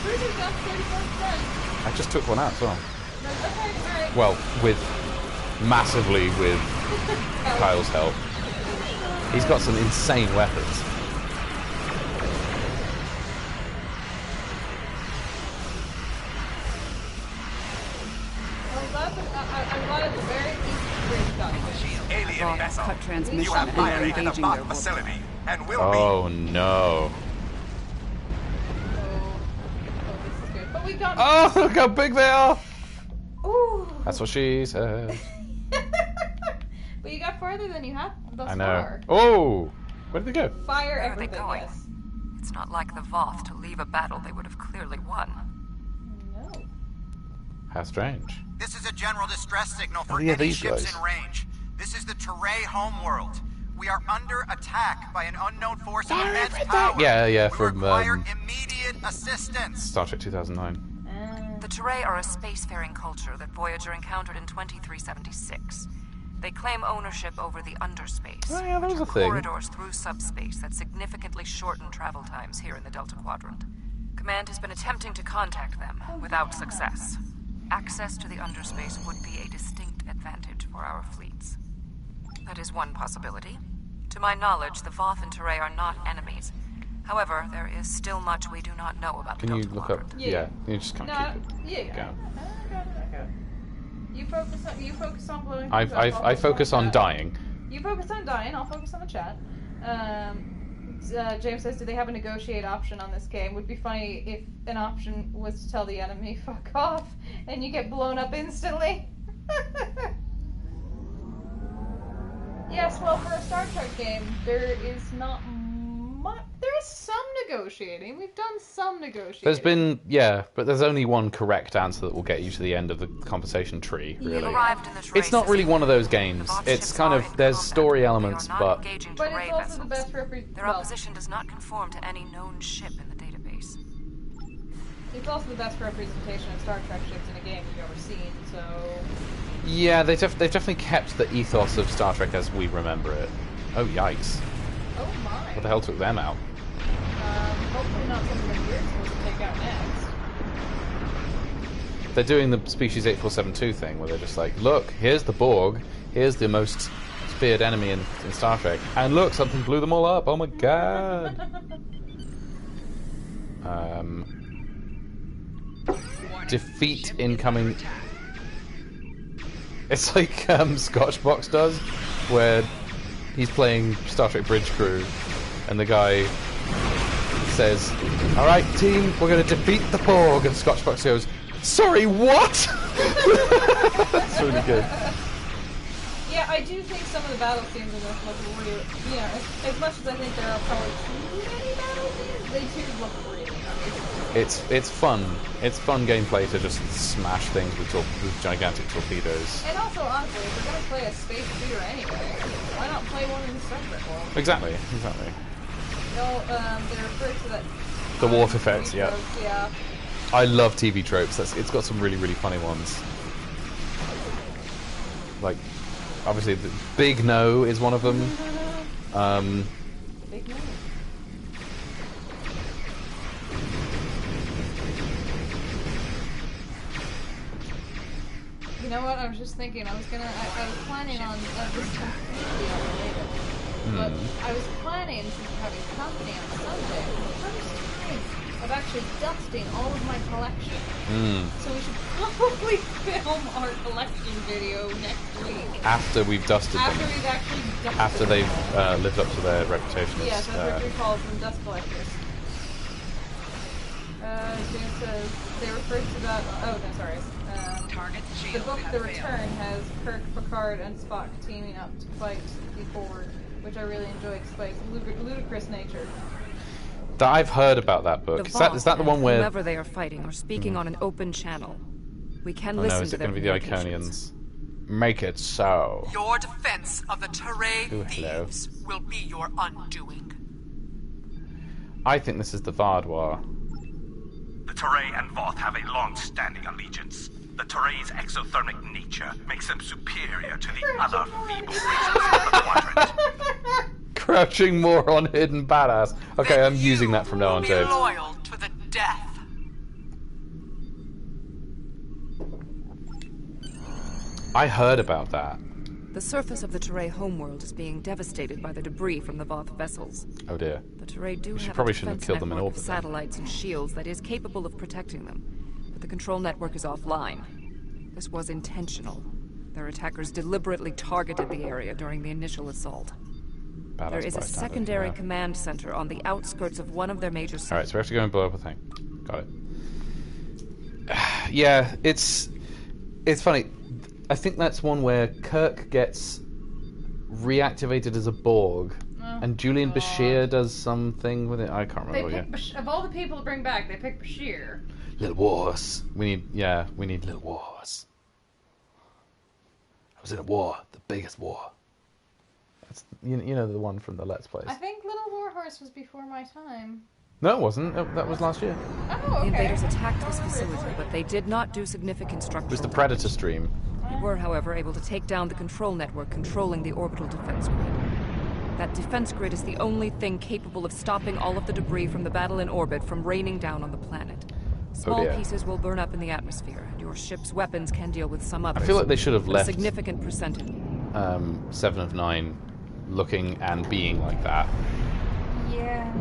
Cruiser's down 34%. I just took one out as well. Okay, alright. Well, massively with Kyle's help. He's got some insane weapons. I'm glad at the very least Bridge got pushed. Alien vessel. Cut transmission You are and are violating the engaging their Voth warp. facility and will Oh no. Oh, this is good. But we got. Oh, look how big they are! Ooh. That's what she said. But you got farther than you have thus I know. far. Oh! Where did they go? Fire Where are they everything, going? yes. It's not like the Voth to leave a battle they would have clearly won. No. How strange. This is a general distress signal for Oh, yeah, any these ships guys. in range. This is the Teray homeworld. We are under attack by an unknown force of immense power. Yeah, We from require immediate assistance. Star Trek 2009. The Teray are a spacefaring culture that Voyager encountered in 2376. They claim ownership over the underspace, Oh, yeah, that was which a are thing. corridors through subspace that significantly shorten travel times here in the Delta Quadrant. Command has been attempting to contact them, without success. Access to the underspace would be a distinct advantage for our fleets. That is one possibility. To my knowledge, the Voth and Teray are not enemies. However, there is still much we do not know about the Can you Delta look Quadrant. up? Yeah, you just can't keep it. Yeah. going. I got it. You focus on blowing. I things up, I'll focus on chat. dying. You focus on dying. I'll focus on the chat. James says, "Do they have a negotiate option on this game? Would be funny if an option was to tell the enemy fuck off, and you get blown up instantly." Yes, well, for a Star Trek game, there is not much. There is some negotiating. We've done some negotiating. There's been, but there's only one correct answer that will get you to the end of the compensation tree, You've really. arrived in this It's not race really as one of those the games. Voth It's ships kind are of, in there's combat. story They are elements, not but engaging But it's Teray also the vessels. best Their opposition does not conform to any known ship in the database. It's also the best representation of Star Trek ships in a game you've ever seen. So yeah, they've definitely kept the ethos of Star Trek as we remember it. Oh, yikes. oh my. What the hell took them out? Hopefully not something that you're supposed to take out next. They're doing the Species 8472 thing, where they're just like, look, here's the Borg, here's the most feared enemy in Star Trek, and look, something blew them all up, oh my god. Defeat incoming... It's like Scotchbox does, where he's playing Star Trek Bridge Crew, and the guy says, alright team, we're going to defeat the Borg, and Scotchbox goes, sorry, what? That's really good. Yeah, I do think some of the battle scenes in this look really, as much as I think there are probably too many battle scenes, they do look really nice. It's fun. It's fun gameplay to just smash things with gigantic torpedoes. And also, honestly, if we're gonna play a space shooter anyway, why not play one in the Star Trek world? Exactly. They refer to that. The warp effects, TV yeah. tropes, yeah. I love TV tropes. It's got some really, really funny ones. Like, obviously, the Big No is one of them. Big no. You know what? I was just thinking. I was planning on this completely unrelated, but I was planning, since we're having company on Sunday, for the first time, of actually dusting all of my collection. So we should probably film our collection video next week. After we've dusted After them. we've actually dusted After they've them. lived up to their reputation as... Yes, as Rick calls them, dust collectors. James says they refer to that. Oh no, sorry. The book The Return has Kirk, Picard, and Spock teaming up to fight the Borg, which I really enjoyed despite its ludicrous nature. I've heard about that book. Is that the one where... Whoever they are fighting are speaking on an open channel. We can Oh listen no, is to it their going to be the communications. Iconians? Make it so. Your defense of the Teray Ooh, hello. thieves will be your undoing. I think this is the Vardwar. The Teray and Voth have a long-standing allegiance. The Teray's exothermic nature makes them superior to the other feeble races of the quadrant. Crouching more on hidden badass. Okay, I'm using that from now on, Be James. loyal to the death. I heard about that. The surface of the Teray homeworld is being devastated by the debris from the Voth vessels. Oh dear. The Teray do have probably a shouldn't have defense killed them in network of orbit then. satellites and shields that is capable of protecting them, but the control network is offline. This was intentional. Their attackers deliberately targeted the area during the initial assault. Badass There is a bystander, secondary yeah. command center on the outskirts of one of their major cities. Alright, so we have to go and blow up a thing. Got it. Yeah, it's funny. I think that's one where Kirk gets reactivated as a Borg, and Julian Bashir does something with it. I can't They remember. picked of all the people to bring back, they picked Bashir. Little wars. We need little wars. I was in a war, the biggest war. That's, you know the one from the Let's Plays. I think Little Warhorse was before my time. No, it wasn't. That was last year. Oh, The okay. invaders attacked this facility, but they did not do significant structural It was the damage. Predator stream. They were, however, able to take down the control network controlling the orbital defense grid. That defense grid is the only thing capable of stopping all of the debris from the battle in orbit from raining down on the planet. Small dear. pieces will burn up in the atmosphere, and your ship's weapons can deal with some others. I feel like they should have but left a significant percentage. 7 of 9 looking and being like that. Yeah.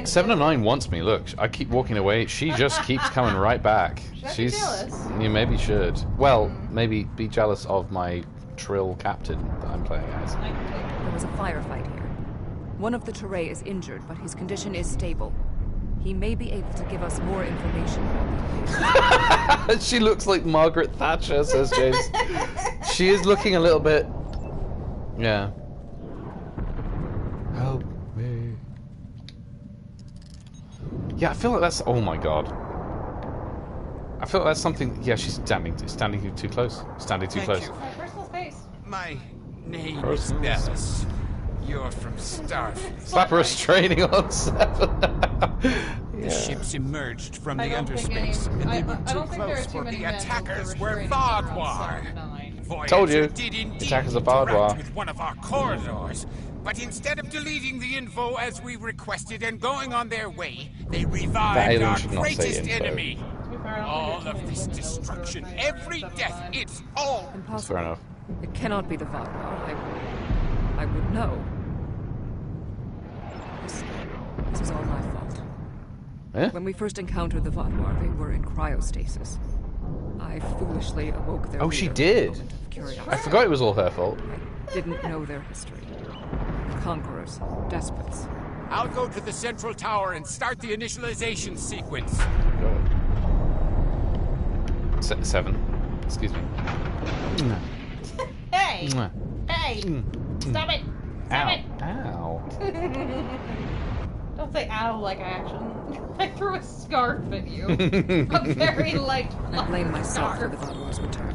7 of 9 wants me. Look, I keep walking away. She just keeps coming right back. Should I be She's. jealous? You maybe should. Well, maybe be jealous of my Trill captain that I'm playing as. There was a firefight here. One of the Teray is injured, but his condition is stable. He may be able to give us more information about the invasion. She looks like Margaret Thatcher, says James. She is looking a little bit. Yeah. Help me. Yeah, I feel like that's. Oh my god. I feel like that's something. Yeah, she's standing too close. Standing too Thank close. you. My personal space. My name Personal is Bellis. You're from Starfleet. Slap her training on 7. The ships emerged from I the don't think any- underspace, and I- they were I too don't think there are close too for many the men attackers with were restraining order on Vaadwaur. 7-9. Voyager Told you. did indeed Attackers are interact Vaadwaur. with one of our corridors, but instead of deleting the info as we requested and going on their way, they That revived alien our should not say greatest info. enemy. To be fair, I don't All think of there's this too many windows destruction, for every 7-9. death, it's all Fair Impossible. enough. It cannot be the Vaadwaur. I would know. This is all my fault. Eh? When we first encountered the Vaadwaur, they were in cryostasis. I foolishly awoke their Oh, she leader did. in a moment of curiosity. I forgot it was all her fault. I didn't know their history. Conquerors, despots. I'll go to the central tower and start the initialization sequence. 7. Excuse me. Hey! Mwah. Hey! Stop it! Stop Ow. it! Ow. Don't say ow like action. I threw a scarf at you. A very light I blame myself for scarf. the Vaadwaur's return.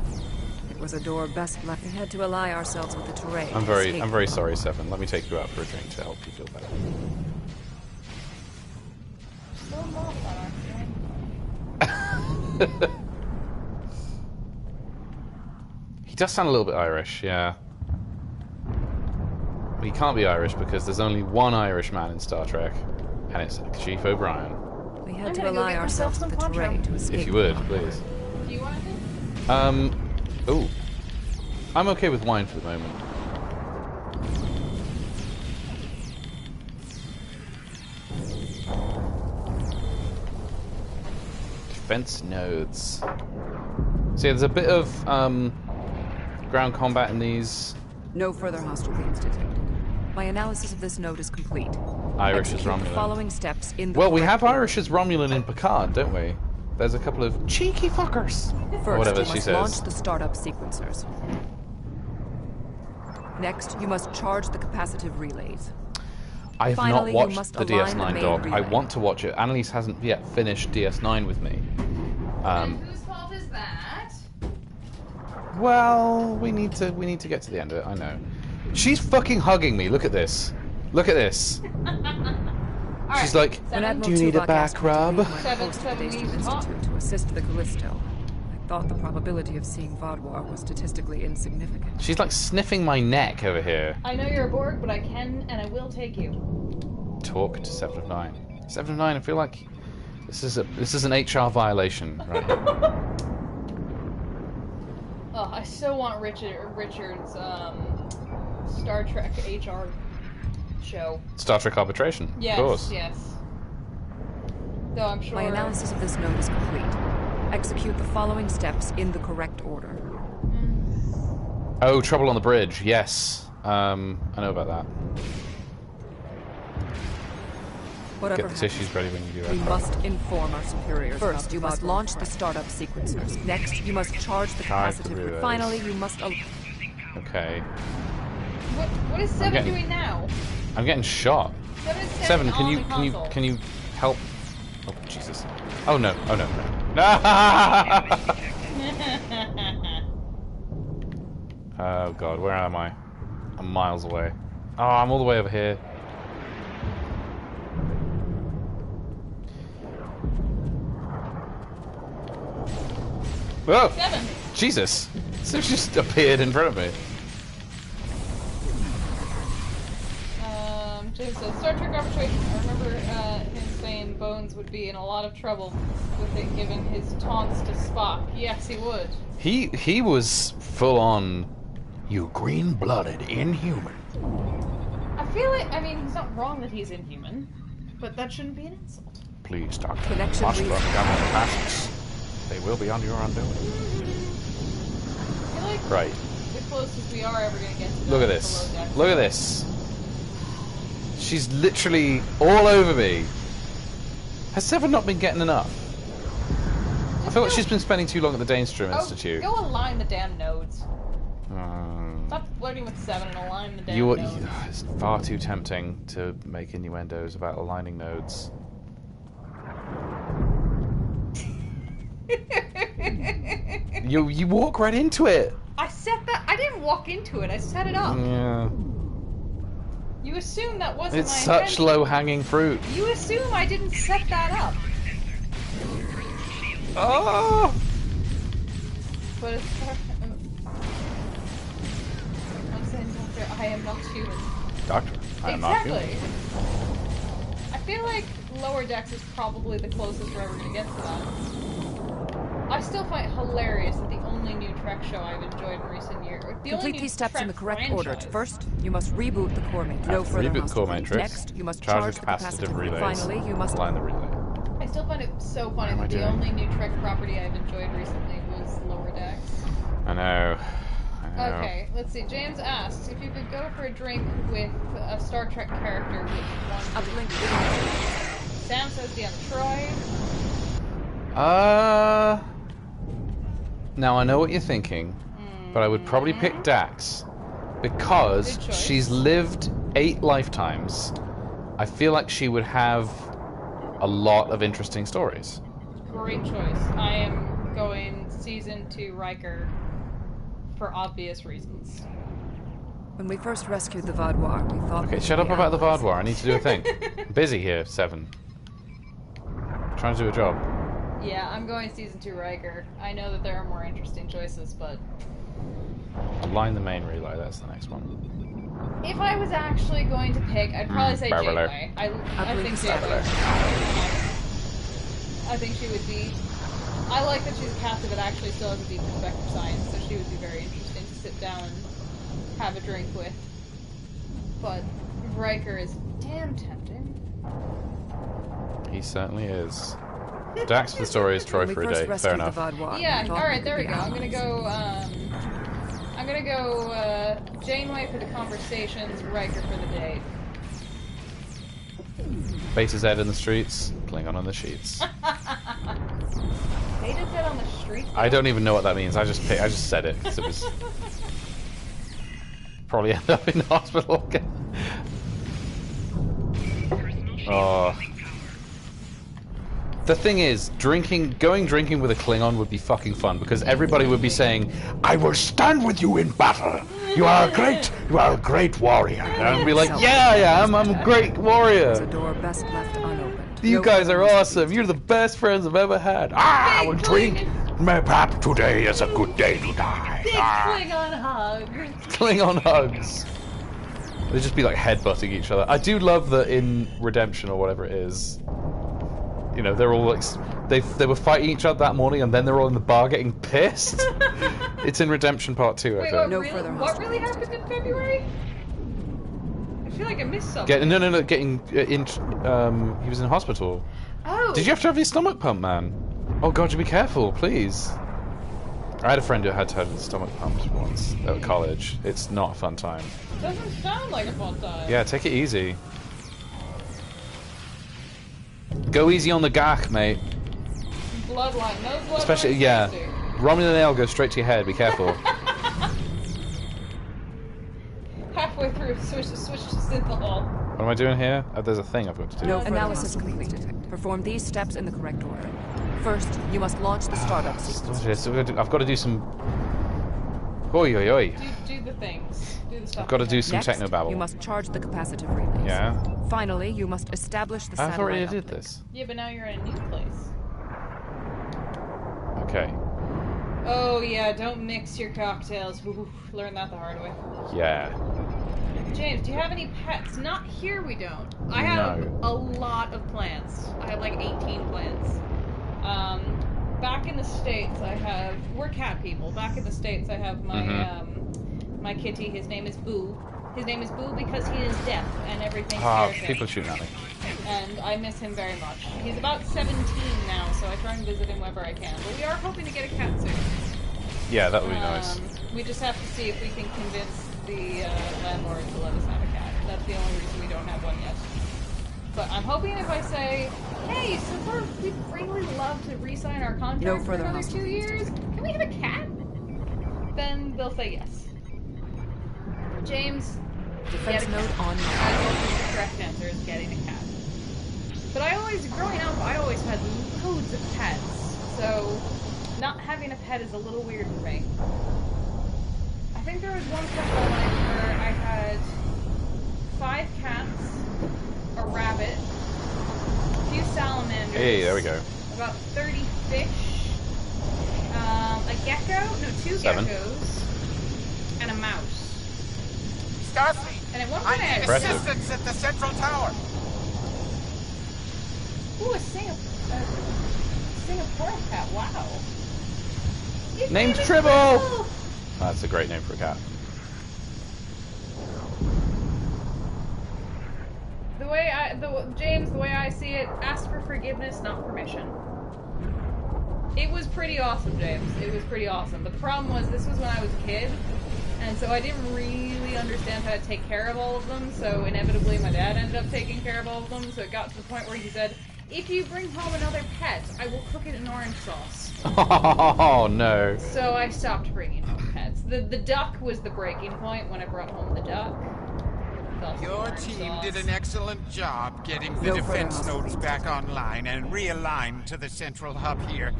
It was a door best left. We had to ally ourselves with the Teray. I'm to escape. very sorry, 7. Let me take you out for a drink to help you feel better. Still not that, actually. He does sound a little bit Irish, yeah. But he can't be Irish because there's only one Irish man in Star Trek, and it's Chief O'Brien. We I'm had to gonna go ally get myself ourselves with the some Teray poncho. to escape. If you would, please. Do you want anything? Ooh. I'm okay with wine for the moment. Defense nodes. So yeah, there's a bit of ground combat in these. No further hostile beams detected. My analysis of this node is complete. Irish as Execute the Romulan. following steps in the Well, we correct have order. Irish as Romulan in Picard, don't we? There's a couple of cheeky fuckers. First, whatever you she must says. launch the startup sequencers. Next, you must charge the capacitive relays. I have Finally, you not watched must the align the DS9 main doc. I relay. want to watch it. Annalise hasn't yet finished DS9 with me. And whose fault is that? Well, we need to get to the end of it. I know. She's fucking hugging me. Look at this. Look at this. She's like, When Admiral do you need a Tuvok back asked me to rub? leave my Seven, post at the seven, Daystrom he's hot. Institute to assist the Callisto, I thought the probability of seeing Vaadwaur was statistically insignificant. She's like sniffing my neck over here. I know you're a Borg, but I can and I will take you. Talk to 7 of 9. 7 of 9. I feel like this is an HR violation right now. Oh, I so want Richard's Star Trek HR show. Star Trek Arbitration, Yes, of course. yes. Though I'm sure. My analysis of this note is complete. Execute the following steps in the correct order. Oh, trouble on the bridge. Yes. I know about that. Whatever Get the happens, tissues ready when you do we that. must inform our superiors. First, you about must the launch the startup sequencers. Next, you must charge the Charge the capacitive. relays. Finally, you must... Okay. What is Seven getting- doing now? I'm getting shot. Seven is Seven, on the can you console. help? Oh Jesus! Oh no! Oh no! No! Oh God! Where am I? I'm miles away. Oh, I'm all the way over here. Whoa! Seven. Jesus! So it just appeared in front of me. James says, Star Trek Arbitration. I remember him saying Bones would be in a lot of trouble with it, given his taunts to Spock. Yes, he would. He was full on. You green-blooded inhuman. I feel like, I mean, he's not wrong that he's inhuman, but that shouldn't be an insult. Please, Doctor. Connection Must reset. run down the passes. They will be on your undoing. I feel like Right. the closest we are ever going to get to Look at that this. is below deck. Look at this. She's literally all over me. Has Seven not been getting enough? I feel like she's been spending too long at the Dainstrom Institute. Go align the damn nodes. Stop flirting with Seven and align the damn nodes. It's far too tempting to make innuendos about aligning nodes. You walk right into it. I set that. I didn't walk into it. I set it up. Yeah. You assume that wasn't It's my such intention. low-hanging fruit. You assume I didn't set that up. Oh! But as far I'm saying, Doctor, I am not human. Doctor, I am not Exactly. human. I feel like Lower Decks is probably the closest we're ever going to get to that. I still find it hilarious that the only new Trek show I've enjoyed in recent years. Complete these steps in the correct order. First, you must reboot the core matrix. No further Reboot the core hostility. matrix. Next, you must charge charge the the capacitive relays. Finally, you must align the relay. I still find it so funny am I that the doing? only new Trek property I've enjoyed recently was Lower Decks. I know. Okay, let's see. James asks if you could go for a drink with a Star Trek character, which one? Uplink. Sam says Deanna Troy. Now I know what you're thinking, but I would probably pick Dax because Good choice. she's lived 8 lifetimes. I feel like she would have a lot of interesting stories. Great choice. I am going season 2 Riker for obvious reasons. When we first rescued the Vaadwaur, we thought... Okay, we shut would up be about the allies. Vaadwaur. I need to do a thing. I'm busy here, Seven. Trying to do a job. Yeah, I'm going season 2 Riker. I know that there are more interesting choices, but Align the main relay. That's the next one. if I was actually going to pick, I'd probably say Beverly. Janeway. I think Janeway. I think she would be. I like that she's a captain that actually still has a deep respect for science, so she would be very interesting to sit down and have a drink with. But Riker is damn tempting. He certainly is. Dax for the story is Troy When we for a first day. Fair rescued enough. the Vaadwaur, Yeah, we thought alright, we there we could go. be I'm gonna go Janeway for the conversations, Riker for the date. Beta Z in the streets, Klingon on the sheets. Beta Z on the street? I don't even know what that means. I just said it because it was probably end up in the hospital again. Oh. The thing is, going drinking with a Klingon would be fucking fun because everybody would be saying, I will stand with you in battle. You are a great warrior. and I'd be like, yeah, I am. I'm a great It's a warrior. door best left unopened. You No guys are further awesome. You're the best friends I've ever had. I will drink. Mayhap today is a good day to die. Big Klingon hug! Klingon hugs. They'd just be like headbutting each other. I do love that in Redemption or whatever it is, you know, they're all like they were fighting each other that morning, and then they're all in the bar getting pissed. It's in Redemption Part 2, I Wait, think. what really happened in February? I feel like I missed something. No, getting in. He was in hospital. Oh. Did you have to have your stomach pumped, man? Oh God, you be careful, please. I had a friend who had to have his stomach pumped once at college. It's not a fun time. Doesn't sound like a fun time. Yeah, take it easy. Go easy on the gach, mate. Bloodline, no bloodline. Especially, yeah. Romulan ale goes straight to your head. Be careful. Halfway through, switch to synthahol. What am I doing here? Oh, there's a thing I've got to do. No analysis completed. Perform these steps in the correct order. First, you must launch the startup sequence. I've got to do some. Oi, oi, oi. Do the things. Do the stuff. I've got to do some Next, technobabble. you must charge the capacitive relays. Yeah. Finally, you must establish the satellite. I've already did uplink. this. Yeah, but now you're in a new place. Okay. Oh yeah, don't mix your cocktails. Ooh, learn that the hard way. Yeah. James, do you have any pets? Not here, we don't. I have a lot of plants. I have like 18 plants. Back in the States, we're cat people. Back in the States, I have my my kitty. His name is Boo. His name is Boo because he is deaf and everything scares him. People shooting at me. And I miss him very much. He's about 17 now, so I try and visit him whenever I can. But we are hoping to get a cat soon. Yeah, that would be nice. We just have to see if we can convince the landlord to let us have a cat. That's the only reason we don't have one yet. But I'm hoping if I say, hey, so we'd really love to re-sign our contract for another 2 years, can we have a cat? Then they'll say yes. James, defense node on. The correct answer is getting a cat. But growing up, I always had loads of pets. So not having a pet is a little weird for me. I think there was one point in my life where I had 5 cats, a rabbit, a few salamanders. Hey, there we go. About 30 fish, a gecko, no, 2 geckos, and a mouse. Starfleet, And at one I point need assistance at the central tower. Ooh, a Singapore cat, wow. Name's Tribble! That's a great name for a cat. James, the way I see it, ask for forgiveness, not permission. It was pretty awesome, James. It was pretty awesome. But the problem was, this was when I was a kid, and so I didn't really understand how to take care of all of them, so inevitably my dad ended up taking care of all of them, so it got to the point where he said, if you bring home another pet, I will cook it in orange sauce. Oh, no. So I stopped bringing home pets. The duck was the breaking point when I brought home the duck. Your team did an excellent job getting the defense nodes back online and realigned to the central hub here.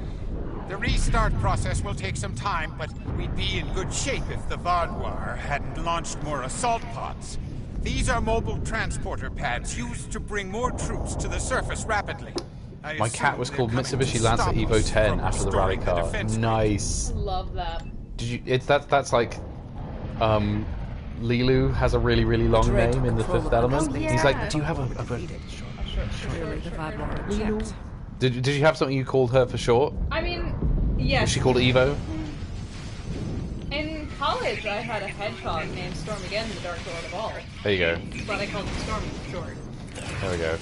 The restart process will take some time, but we'd be in good shape if the Vaadwaur hadn't launched more assault pods. These are mobile transporter pads used to bring more troops to the surface rapidly. My cat was called Mitsubishi Lancer Evo 10 after the rally car. Nice. Love that. Did you? That's like, Lilu has a really, really long name in The Fifth Element. Oh, yeah. He's like, do you have a Lilu. Did you have something you called her for short? I mean, yes. Was she called Evo? In college, I had a hedgehog named Storm Again, the Dark Lord of All. There you go. But I called him Stormy for short. There we go.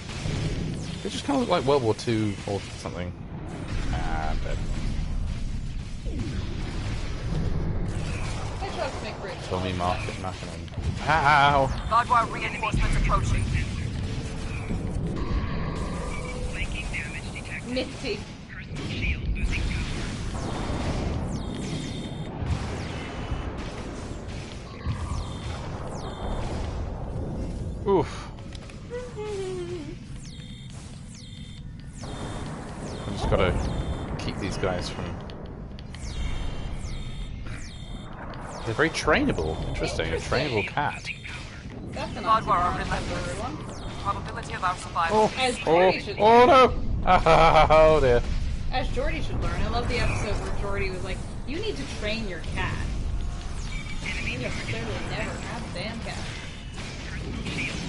It just kind of looked like World War II or something. Ah, I'm dead. Hedgehogs make great. Tommy Market Mackinnon. Ow! Vaadwaur reinforcements approaching. Mitzi. Oof. I just gotta keep these guys from... They're very trainable. Interesting. A trainable cat. That's an Vaadwaur are relentless. relentless. Probability of our survival. As Jordy should Oh learn. no! Oh dear. As Jordy should learn. I love the episode where Jordy was like, you need to train your cat. You necessarily never have a damn cat.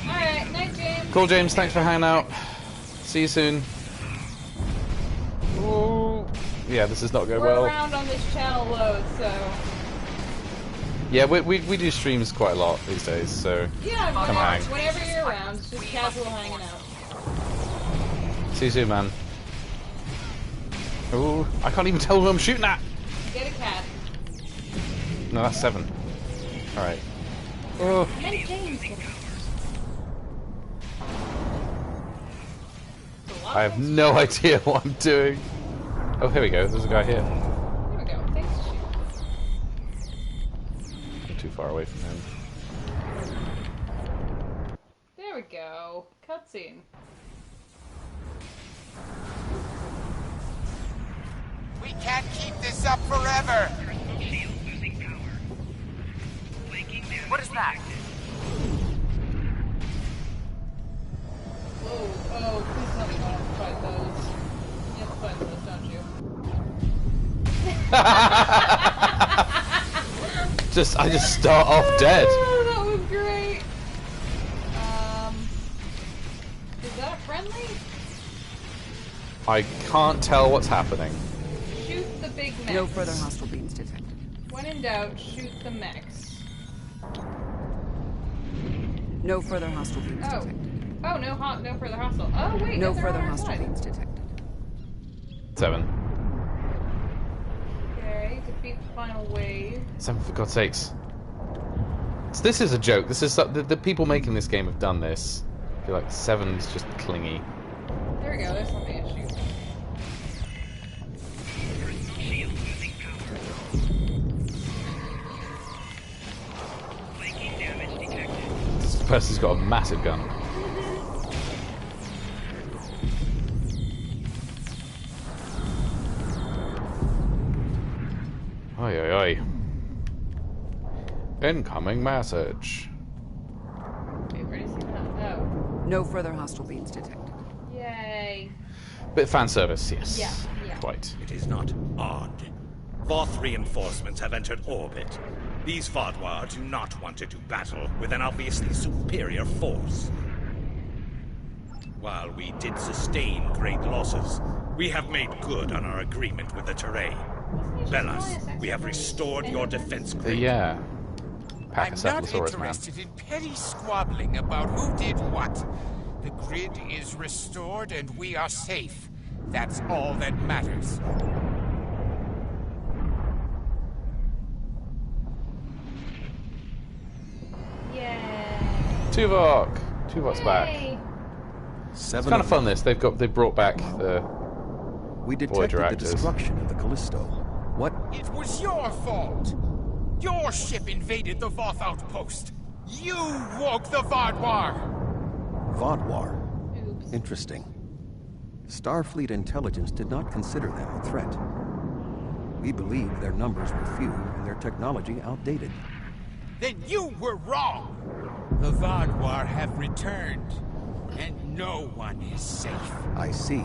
Alright, night, James. Cool, James. Thanks for hanging out. See you soon. Yeah, this is not going We're well. around on this channel loads, so... Yeah, we do streams quite a lot these days, so Yeah, come hang. whenever you're around, it's just casual hanging out. See you soon, man. Ooh, I can't even tell who I'm shooting at! Get a cat. No, that's 7. Alright. Oh. Many James. I have no idea what I'm doing. Oh, here we go. There's a guy here. There we go. Thanks, I'm too far away from him. There we go. Cutscene. We can't keep this up forever! What is that? Whoa, oh, please tell me you don't have to fight those. You have to fight those, don't you? I just start off dead. Oh, that was great. Is that friendly? I can't tell what's happening. Shoot the big mechs. No further hostile beams detected. When in doubt, shoot the mechs. No further hostile beams Oh. detected. Oh, no further hostile. Oh, wait, No they're further on our hostile side. beams detected. 7. Okay, defeat the final wave. 7, for God's sakes. So this is a joke. This is the people making this game have done this. I feel like 7's just clingy. There we go, there's something to shoot. This person's got a massive gun. Oi, oi, oi. Incoming message. Okay, ready to see that? Oh. No further hostile beams detected. Yay. Bit of fan service, yes. Yeah. Quite. It is not odd. Voth reinforcements have entered orbit. These Vaadwaur do not want to do battle with an obviously superior force. While we did sustain great losses, we have made good on our agreement with the Teray. Bellas, we have restored your defense grid. Yeah. I'm not Pachycephalosaurus, man. interested in petty squabbling about who did what. The grid is restored and we are safe. That's all that matters. Yay. Tuvok! Tuvok's back. Yay. It's kind of fun, this. They brought back the We Voyager detected the actors. destruction of the Callisto. What? It was your fault. Your ship invaded the Voth outpost. You woke the Vaadwaur. Vaadwaur. Oops. Interesting. Starfleet intelligence did not consider them a threat. We believe their numbers were few and their technology outdated. Then you were wrong. The Vaadwaur have returned, and no one is safe. I see.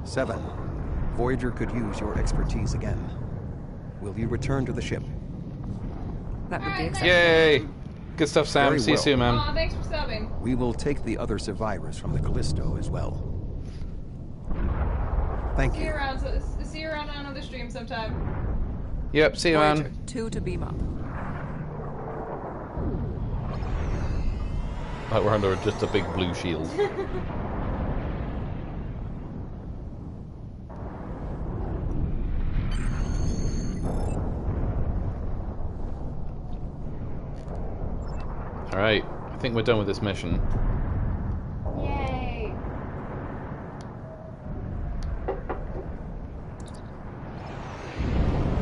7. Voyager could use your expertise again. Will you return to the ship? That would be acceptable. Yay! Good stuff, Sam. Very See you well. soon, man. Aw, thanks for subbing. We will take the other survivors from the Callisto as well. Thank See you you. around. See you around on another stream sometime. Yep, see you, Voyager, man. 2 to beam up. Like we're under just a big blue shield. Alright, I think we're done with this mission. Yay.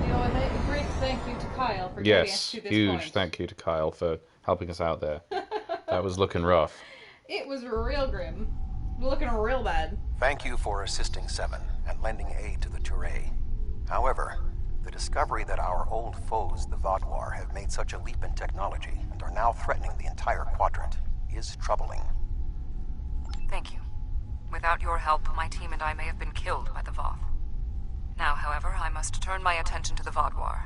You know, and a great thank you to Kyle for getting us Yes, to this huge point. thank you to Kyle for helping us out there. That was looking rough. It was real grim. Looking real bad. Thank you for assisting 7 and lending aid to the Teray. However, the discovery that our old foes, the Vaadwaur, have made such a leap in technology and are now threatening the entire quadrant is troubling. Thank you. Without your help, my team and I may have been killed by the Voth. Now, however, I must turn my attention to the Vaadwaur.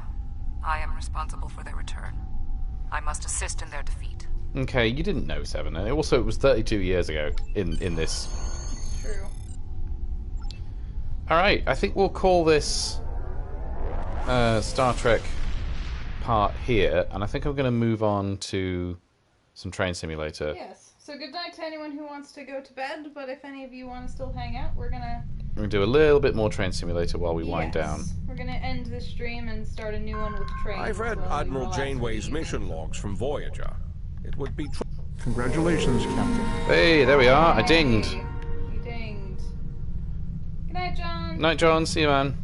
I am responsible for their return. I must assist in their defeat. Okay, you didn't know 7. And also, it was 32 years ago in this. True. Alright, I think we'll call this Star Trek part here, and I think I'm going to move on to some Train Simulator. Yes. So good night to anyone who wants to go to bed, but if any of you want to still hang out, we're going to do a little bit more Train Simulator while we wind down. We're going to end this stream and start a new one with trains. I've read Admiral Janeway's mission logs from Voyager. It would be... Congratulations, Captain. Hey, there we are. I dinged. You dinged. Good night, John. Night, John. See you, man.